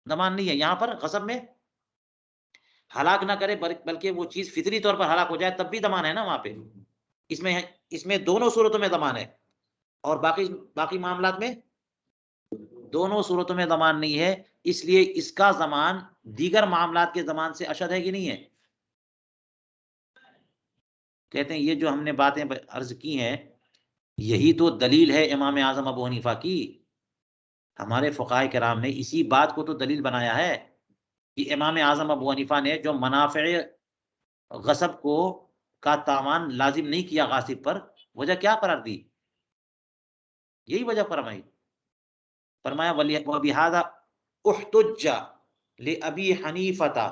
ضمان نہیں ہے. یہاں پر غصب میں ہلاک نہ کرے بلکہ وہ چیز فطری طور پر ہلاک ہو جائے تب بھی ضمان ہے نا وہاں پہ. اس میں دونوں صورتوں میں ضمان ہے، اور باقی معاملات میں دونوں صورتوں میں ضمان نہیں ہے. اس لیے اس کا ضمان دیگر معاملات کے ضمان سے اشد ہے کہ نہیں ہے؟ کہتے ہیں یہ جو ہم نے باتیں عرض کی ہیں یہی تو دلیل ہے امام اعظم ابو حنیفہ کی. ہمارے فقہائے کرام نے اسی بات کو تو دلیل بنایا ہے کہ امام اعظم ابو حنیفہ نے جو منافع غصب کو کا تاوان لازم نہیں کیا غاصب پر، وجہ کیا قرار دی؟ یہی وجہ فرمایا وَبِهَذَا احتج لأبی حنیفہ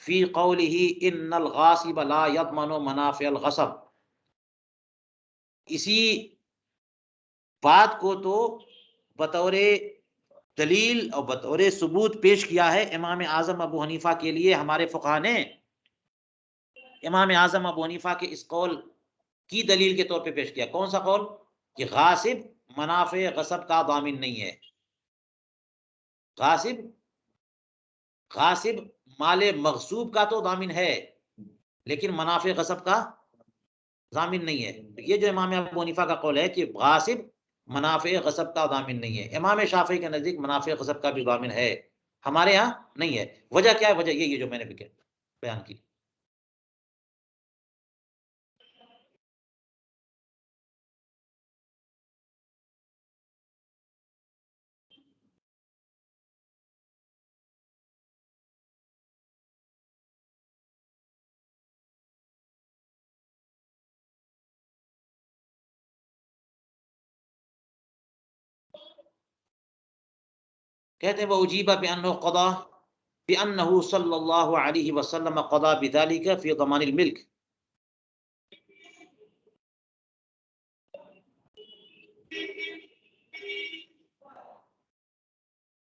فی قولہ ان الغاصب لا یضمن منافع الغصب. اسی بات کو تو بطور دلیل اور بطور ثبوت پیش کیا ہے امام اعظم ابو حنیفہ کے لیے ہمارے فقہا نے. امام اعظم ابو حنیفہ کے اس قول کی دلیل کے طور پہ پیش کیا. کون سا قول؟ کہ غاصب منافع غصب کا ضامن نہیں ہے. غاصب مال مغصوب کا تو ضامن ہے، لیکن منافع غصب کا ضامن نہیں ہے. یہ جو امام ابو حنیفہ کا قول ہے کہ غاصب منافع غصب کا ضامن نہیں ہے، امام شافعی کے نزدیک منافع غصب کا بھی ضامن ہے، ہمارے ہاں نہیں ہے. وجہ کیا ہے؟ وجہ یہ جو میں نے بیان کی. کہتے ہیں وَأُجِيبَ بِأَنَّهُ قَضَى بِأَنَّهُ صلی اللہ علیہ وسلم قضى بذلك في ضمان الملک.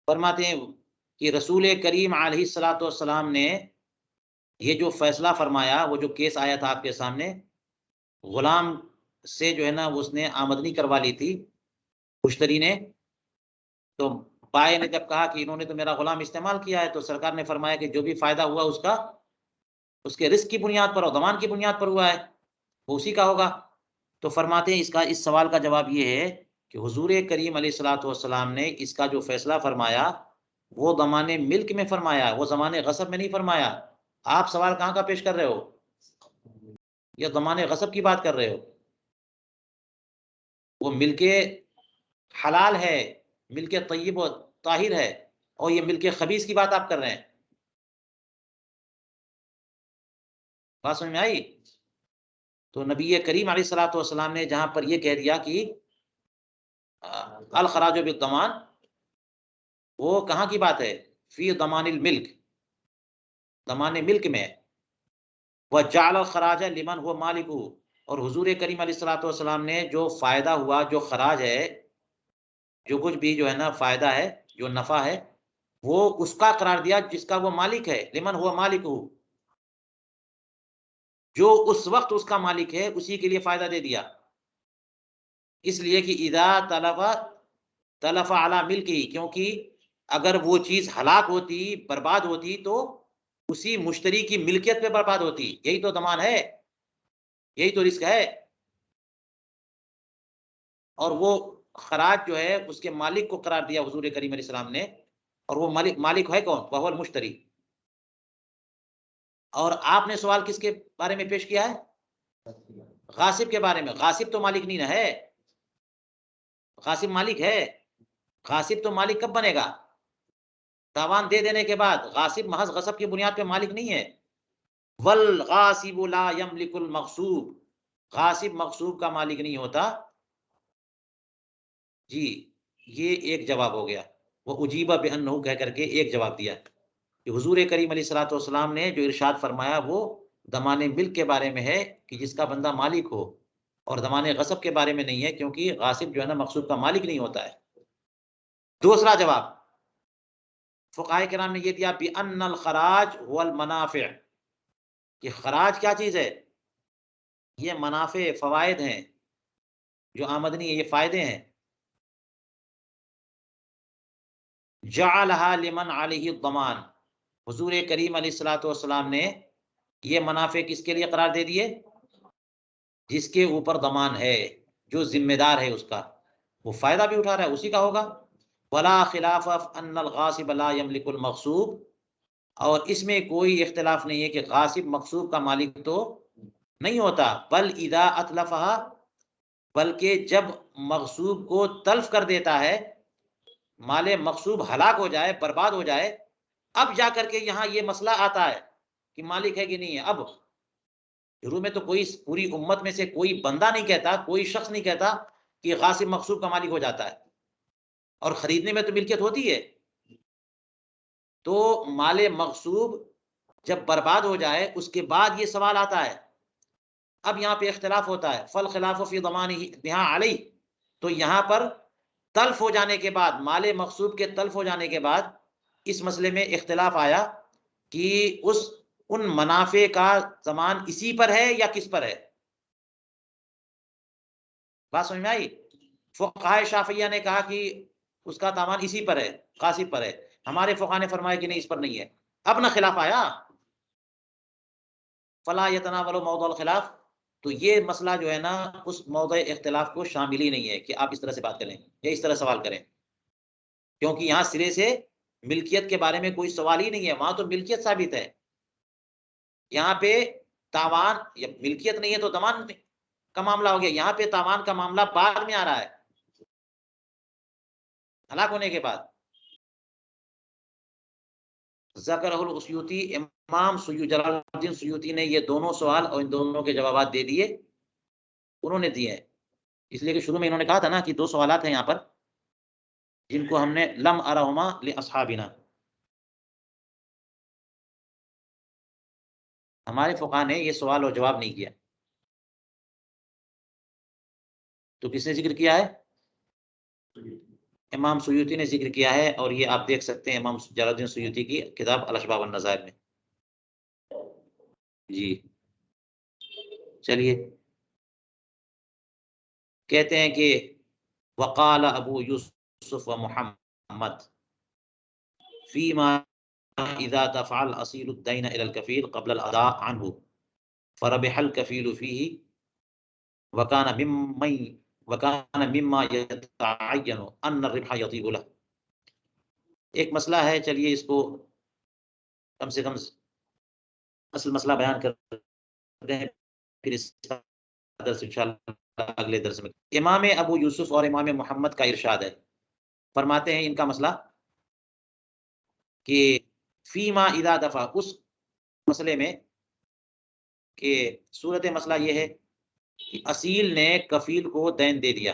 فرماتے ہیں کہ رسول کریم علیہ الصلوۃ والسلام نے یہ جو فیصلہ فرمایا، وہ جو کیس آیا تھا آپ کے سامنے، غلام سے جو ہے نا اس نے آمدنی کروا لی تھی مشتری نے، تو بائے نے جب کہا کہ انہوں نے تو میرا غلام استعمال کیا ہے، تو سرکار نے فرمایا کہ جو بھی فائدہ ہوا اس کا اس کے رزق کی بنیاد پر اور ضمان کی بنیاد پر ہوا ہے، وہ اسی کا ہوگا. تو فرماتے ہیں اس سوال کا جواب یہ ہے کہ حضور کریم علیہ الصلوۃ والسلام نے اس کا جو فیصلہ فرمایا وہ ضمان ملک میں فرمایا، وہ ضمان غصب میں نہیں فرمایا. آپ سوال کہاں کا پیش کر رہے ہو؟ یہ ضمان غصب کی بات کر رہے ہو. وہ ملک حلال ہے، ملک طیب و طاہر ہے، اور یہ ملک خبیث کی بات آپ کر رہے ہیں. بات سمجھ میں آئی؟ تو نبی کریم علیہ الصلوۃ والسلام نے جہاں پر یہ کہہ دیا کہ الخراج بالضمان، وہ کہاں کی بات ہے؟ فی ضمان الملک، ضمان ملک میں. وجعل الخراج لمن هو مالک، اور حضور کریم علیہ الصلوۃ والسلام نے جو فائدہ ہوا، جو خراج ہے، جو کچھ بھی جو ہے نا فائدہ ہے، جو نفع ہے، وہ اس کا قرار دیا جس کا وہ مالک ہے. لمن هو مالک، جو اس وقت اس کا مالک ہے اسی کے لیے فائدہ دے دیا. اس لیے کہ اذا تلف علی ملکی، کیونکہ اگر وہ چیز ہلاک ہوتی، برباد ہوتی، تو اسی مشتری کی ملکیت پہ برباد ہوتی. یہی تو ضمان ہے، یہی تو رزق ہے. اور وہ خراج جو ہے اس کے مالک کو قرار دیا حضور کریم علیہ السلام نے، اور وہ مالک ہے کون؟ وہ المشتری. اور آپ نے سوال کس کے بارے میں پیش کیا ہے؟ غاصب کے بارے میں. غاصب تو مالک نہیں نہ ہے، غاصب مالک ہے. غاصب تو مالک کب بنے گا؟ تاوان دے دینے کے بعد. غاصب محض غصب کی بنیاد پہ مالک نہیں ہے. والغاصب لا یملک المغصوب، غاصب مغصوب کا مالک نہیں ہوتا. جی یہ ایک جواب ہو گیا. وہ اجیبہ بانہ کہہ کر کے ایک جواب دیا کہ حضور کریم علیہ الصلوۃ والسلام نے جو ارشاد فرمایا وہ ضمان ملک کے بارے میں ہے کہ جس کا بندہ مالک ہو، اور ضمان غصب کے بارے میں نہیں ہے، کیونکہ غاصب جو ہے نا مغصوب کا مالک نہیں ہوتا ہے. دوسرا جواب فقہائے کرام نے یہ دیا بأن الخراج هو المنافع، کہ خراج کیا چیز ہے؟ یہ منافع، فوائد ہیں، جو آمدنی ہے، یہ فائدے ہیں. جعلها لمن علیہ الضمان، حضور کریم علیہ الصلوۃ والسلام نے یہ منافع کس کے لیے قرار دے دیے؟ جس کے اوپر ضمان ہے، جو ذمہ دار ہے اس کا، وہ فائدہ بھی اٹھا رہا ہے، اسی کا ہوگا. ولا خلاف ان الغاصب لا یملک المغصوب، اور اس میں کوئی اختلاف نہیں ہے کہ غاصب مغصوب کا مالک تو نہیں ہوتا. بل اذا اتلفها، بلکہ جب مغصوب کو تلف کر دیتا ہے، مال مغصوب ہلاک ہو جائے، برباد ہو جائے، اب جا کر کے یہاں یہ مسئلہ آتا ہے کہ مالک ہے کہ نہیں ہے. اب شروع میں تو کوئی پوری امت میں سے کوئی بندہ نہیں کہتا، کوئی شخص نہیں کہتا کہ غاصب مغصوب کا مالک ہو جاتا ہے، اور خریدنے میں تو ملکیت ہوتی ہے. تو مال مغصوب جب برباد ہو جائے اس کے بعد یہ سوال آتا ہے. اب یہاں پہ اختلاف ہوتا ہے. فالخلاف فی ضمانہ یہاں علیہ، تو یہاں پر تلف ہو جانے کے بعد، مال مغصوب کے تلف ہو جانے کے بعد اس مسئلے میں اختلاف آیا کہ ان منافع کا ضمان اسی پر ہے یا کس پر ہے. بات سمجھ میں آئی؟ فقہائے شافعیہ نے کہا کہ اس کا دامان اسی پر ہے، غاصب پر ہے. ہمارے فقہا نے فرمایا کہ نہیں، اس پر نہیں ہے. اب نہ خلاف آیا. فلا یتناول موضوع الخلاف، تو یہ مسئلہ جو ہے نا اس موضوع اختلاف کو شامل ہی نہیں ہے کہ آپ اس طرح سے بات کریں یا اس طرح سوال کریں، کیونکہ یہاں سرے سے ملکیت کے بارے میں کوئی سوال ہی نہیں ہے. وہاں تو ملکیت ثابت ہے، یہاں پہ تاوان یا ملکیت نہیں ہے تو ضمان کا معاملہ ہو گیا. یہاں پہ تاوان کا معاملہ بعد میں آ رہا ہے، ہلاک ہونے کے بعد. ذکر السیوطی، امام جلال الدین سیوطی نے یہ دونوں سوال اور ان دونوں کے جوابات دے دیے، انہوں نے دیے ہیں. اس لیے کہ شروع میں انہوں نے کہا تھا نا کہ دو سوالات ہیں یہاں پر. جن کو ہم نے لم ارہما لاصحابنا، ہمارے فقہا نے یہ سوال اور جواب نہیں کیا، تو کس نے ذکر کیا ہے؟ امام سیوطی نے ذکر کیا ہے، اور یہ آپ دیکھ سکتے ہیں امام جلال الدین سیوطی کی کتاب الاشباح والنظائر میں۔ جی چلیے، کہتے ہیں کہ وقال ابو یوسف و محمد فیما اذا دفع الاصیل الدین الى الکفیل قبل الاداء عنه فربح الکفیل فیہ وکان مما یتعین ان الربح یطیب له۔ ایک مسئلہ ہے، چلیے اس کو کم سے کم اصل مسئلہ بیان کرتے ہیں، پھر اس کا درس انشاءاللہ اگلے درس میں۔ امام ابو یوسف اور امام محمد کا ارشاد ہے، فرماتے ہیں ان کا مسئلہ کہ فیما اذا دفع، اس مسئلے میں کہ صورت مسئلہ یہ ہے کہ اصیل نے کفیل کو دین دے دیا،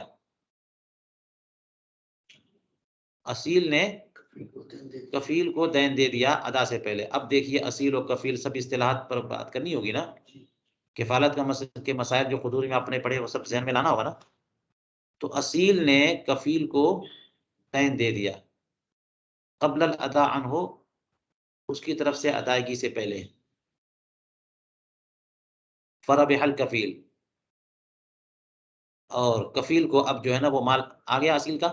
اصیل نے کفیل کو دین دے دیا ادا سے پہلے۔ اب دیکھیے اصیل و کفیل سب اصطلاحات پر بات کرنی ہوگی نا، کفالت کے مسائل جو خدوری میں آپ نے پڑھے وہ سب ذہن میں لانا ہوگا نا۔ تو اصیل نے کفیل کو دین دے دیا قبل الادا عنہ، اس کی طرف سے ادائیگی سے پہلے، فربح الکفیل، اور کفیل کو اب جو ہے نا وہ مال آ گیا اصیل کا،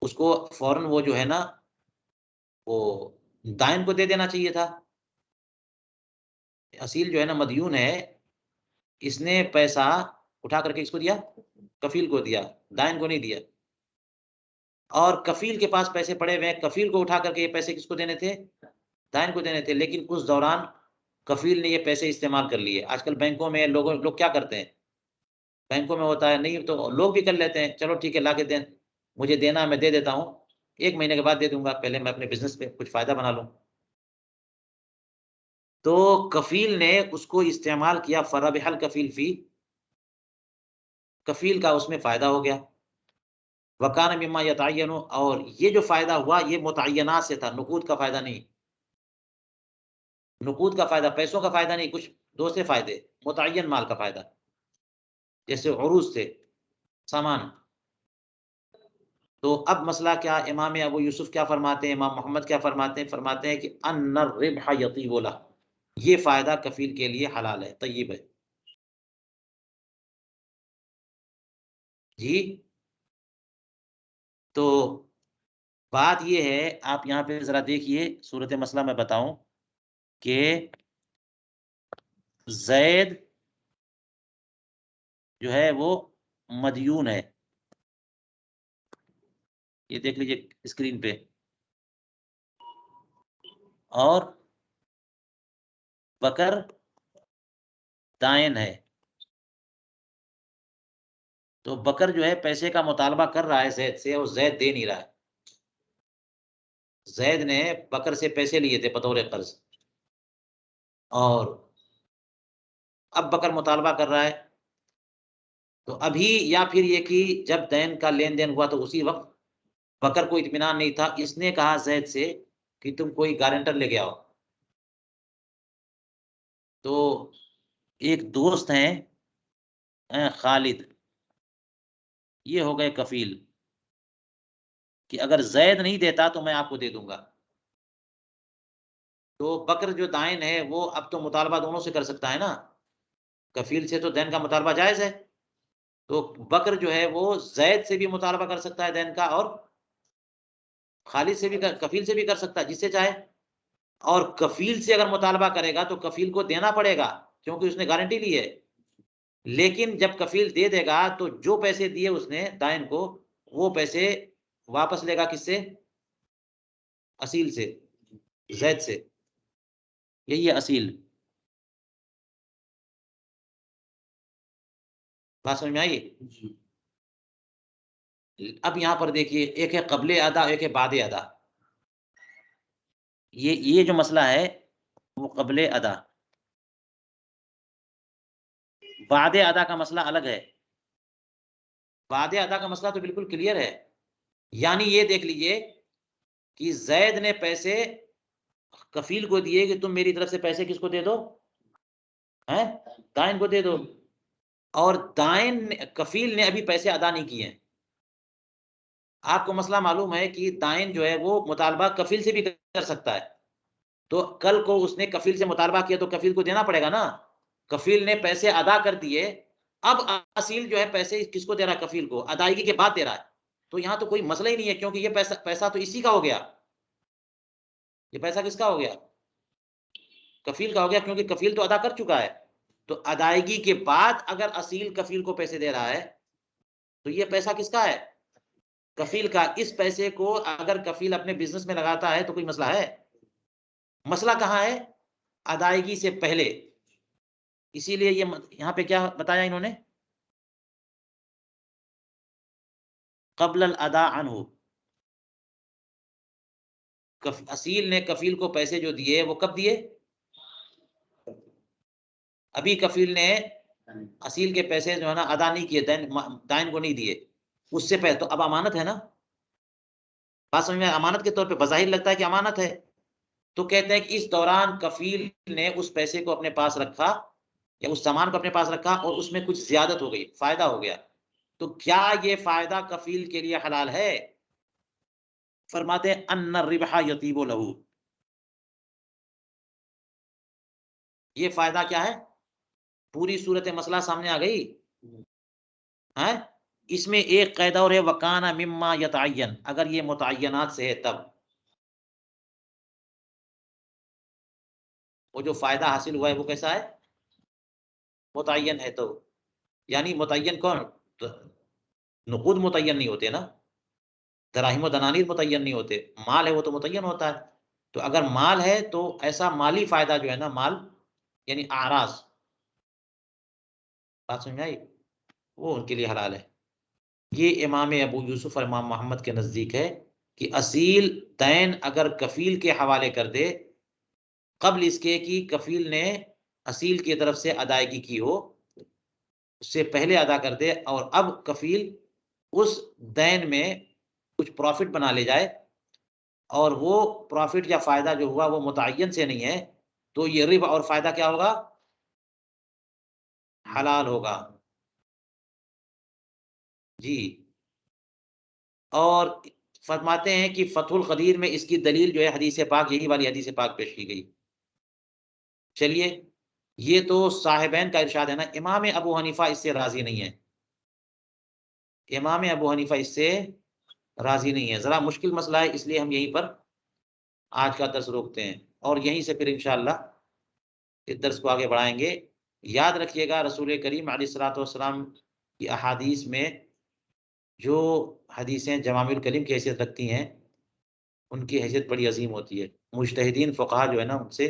اس کو فوراً وہ جو ہے نا وہ دائن کو دے دینا چاہیے تھا۔ اصیل جو ہے نا مدیون ہے، اس نے پیسہ اٹھا کر کے اس کو دیا، کفیل کو دیا، دائن کو نہیں دیا، اور کفیل کے پاس پیسے پڑے ہوئے، کفیل کو اٹھا کر کے یہ پیسے کس کو دینے تھے؟ دائن کو دینے تھے، لیکن اس دوران کفیل نے یہ پیسے استعمال کر لیے۔ آج کل بینکوں میں لوگ کیا کرتے ہیں، بینکوں میں ہوتا ہے نہیں تو لوگ بھی کر لیتے ہیں، چلو ٹھیک ہے لا کے دیں، مجھے دینا میں دے دیتا ہوں، 1 مہینے کے بعد دے دوں گا، پہلے میں اپنے بزنس پہ کچھ فائدہ بنا لوں۔ تو کفیل نے اس کو استعمال کیا، فربح الکفیل فی، کفیل کا اس میں فائدہ ہو گیا، وکان مما یتعین، اور یہ جو فائدہ ہوا یہ متعینات سے تھا، نقود کا فائدہ نہیں، نقود کا فائدہ، پیسوں کا فائدہ نہیں، کچھ دوسرے فائدے، متعین مال کا فائدہ، جیسے عروض تھے، سامان۔ تو اب مسئلہ کیا، امام ابو یوسف کیا فرماتے ہیں، امام محمد کیا فرماتے ہیں؟ فرماتے ہیں کہ ان الربح یطیب لہ، یہ فائدہ کفیل کے لیے حلال ہے، طیب ہے۔ جی تو بات یہ ہے، آپ یہاں پہ ذرا دیکھیے صورت مسئلہ میں بتاؤں کہ زید جو ہے وہ مدیون ہے، یہ دیکھ لیجئے اسکرین پہ، اور بکر دائن ہے۔ تو بکر جو ہے پیسے کا مطالبہ کر رہا ہے زید سے، اور زید دے نہیں رہا ہے، زید نے بکر سے پیسے لیے تھے بطور قرض، اور اب بکر مطالبہ کر رہا ہے، تو ابھی یا پھر یہ کہ جب دین کا لین دین ہوا تو اسی وقت بکر کو اطمینان نہیں تھا، اس نے کہا زید سے کہ تم کوئی گارنٹر لے کے آؤ۔ تو ایک دوست ہیں خالد، یہ ہو گئے کفیل کہ اگر زید نہیں دیتا تو میں آپ کو دے دوں گا۔ تو بکر جو دائن ہے وہ اب تو مطالبہ دونوں سے کر سکتا ہے نا، کفیل سے تو دین کا مطالبہ جائز ہے، تو بکر جو ہے وہ زید سے بھی مطالبہ کر سکتا ہے دین کا، اور خالد سے بھی کفیل سے بھی کر سکتا ہے، جس سے چاہے۔ اور کفیل سے اگر مطالبہ کرے گا تو کفیل کو دینا پڑے گا، کیونکہ اس نے گارنٹی لی ہے، لیکن جب کفیل دے دے گا تو جو پیسے دیے اس نے دائن کو، وہ پیسے واپس لے گا کس سے؟ اصیل سے، زید سے، یہی ہے اصیل۔ بات سمجھ میں آئی؟ اب یہاں پر دیکھیے، ایک ہے قبل ادا، ایک ہے بعد ادا۔ یہ جو مسئلہ ہے وہ قبل ادا، بعد ادا کا مسئلہ الگ ہے۔ بعد ادا کا مسئلہ تو بالکل کلیئر ہے، یعنی یہ دیکھ لیجئے کہ زید نے پیسے کفیل کو دیے کہ تم میری طرف سے پیسے کس کو دے دو؟ دائن کو دے دو. اور دائن کفیل نے ابھی پیسے ادا نہیں کیے ہیں. آپ کو مسئلہ معلوم ہے کہ دائن جو ہے وہ مطالبہ کفیل سے بھی کر سکتا ہے. تو کل کو اس نے کفیل سے مطالبہ کیا تو کفیل کو دینا پڑے گا نا. کفیل نے پیسے ادا کر دیے، اب اصیل جو ہے پیسے کس کو دے رہا ہے؟ کفیل کو، ادائیگی کے بعد دے رہا ہے. تو یہاں تو کوئی مسئلہ ہی نہیں ہے، کیونکہ یہ پیسہ تو اسی کا ہو گیا. یہ پیسہ کس کا ہو گیا؟ کفیل کا ہو گیا، کیونکہ کفیل تو ادا کر چکا ہے. تو ادائیگی کے بعد اگر اصیل کفیل کو پیسے دے رہا ہے تو یہ پیسہ کس کا ہے؟ کفیل کا. اس پیسے کو اگر کفیل اپنے بزنس میں لگاتا ہے تو کوئی مسئلہ ہے؟ مسئلہ کہاں ہے؟ ادائیگی سے پہلے. اسی لیے یہ یہاں پہ کیا بتایا انہوں نے؟ قبل الادا عنہ. اصیل نے کفیل کو پیسے جو دیے وہ کب دیے؟ ابھی کفیل نے اصیل کے پیسے جو ہے نا ادا نہیں کیے، دائن کو نہیں دیے، اس سے پہلے. تو اب امانت ہے نا. بات سمجھ میں؟ امانت کے طور پہ بظاہر لگتا ہے کہ امانت ہے. تو کہتے ہیں کہ اس دوران کفیل نے اس پیسے کو اپنے پاس رکھا یا اس سامان کو اپنے پاس رکھا اور اس میں کچھ زیادت ہو گئی، فائدہ ہو گیا. تو کیا یہ فائدہ کفیل کے لیے حلال ہے؟ فرماتے ہیں ان الربح یطیب لہ. یہ فائدہ کیا ہے؟ پوری صورت مسئلہ سامنے آ گئی. اس میں ایک قاعدہ اور ہے وکان مما یتعین، اگر یہ متعینات سے ہے تب. وہ جو فائدہ حاصل ہوا ہے وہ کیسا ہے؟ متعین ہے. تو یعنی متعین کون؟ نقود متعین نہیں ہوتے نا، دراہیم و دنانیر متعین نہیں ہوتے. مال ہے وہ تو متعین ہوتا ہے. تو اگر مال ہے تو ایسا مالی فائدہ جو ہے نا، مال یعنی اعراض، بات سمجھ آئی، وہ ان کے لیے حلال ہے. یہ امام ابو یوسف اور امام محمد کے نزدیک ہے کہ اصیل دین اگر کفیل کے حوالے کر دے قبل اس کے کہ کفیل نے اصیل کی طرف سے ادائیگی کی ہو، اس سے پہلے ادا کر دے، اور اب کفیل اس دین میں کچھ پروفٹ بنا لے جائے اور وہ پروفٹ یا فائدہ جو ہوا وہ متعین سے نہیں ہے، تو یہ ربا اور فائدہ کیا ہوگا؟ حلال ہوگا. جی. اور فرماتے ہیں کہ فتح القدیر میں اس کی دلیل جو ہے حدیث پاک، یہی والی حدیث پاک پیش کی گئی. چلیے، یہ تو صاحبین کا ارشاد ہے نا. امام ابو حنیفہ اس سے راضی نہیں ہے. امام ابو حنیفہ اس سے راضی نہیں ہے. ذرا مشکل مسئلہ ہے، اس لیے ہم یہیں پر آج کا درس روکتے ہیں اور یہیں سے پھر انشاءاللہ اس درس کو آگے بڑھائیں گے. یاد رکھیے گا رسول کریم علیہ الصلوۃ والسلام کی احادیث میں جو حدیثیں جوامع الکلم کی حیثیت رکھتی ہیں ان کی حیثیت بڑی عظیم ہوتی ہے. مجتہدین فقہا جو ہے نا ان سے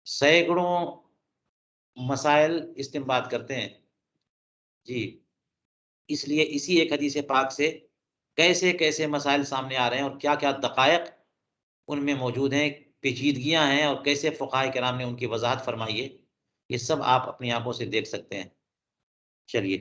سینکڑوں مسائل استنباط کرتے ہیں. جی. اس لیے اسی ایک حدیث پاک سے کیسے کیسے مسائل سامنے آ رہے ہیں اور کیا کیا دقائق ان میں موجود ہیں، پیچیدگیاں ہیں، اور کیسے فقہاء کرام نے ان کی وضاحت فرمائی ہے، یہ سب آپ اپنی آنکھوں سے دیکھ سکتے ہیں. چلیے.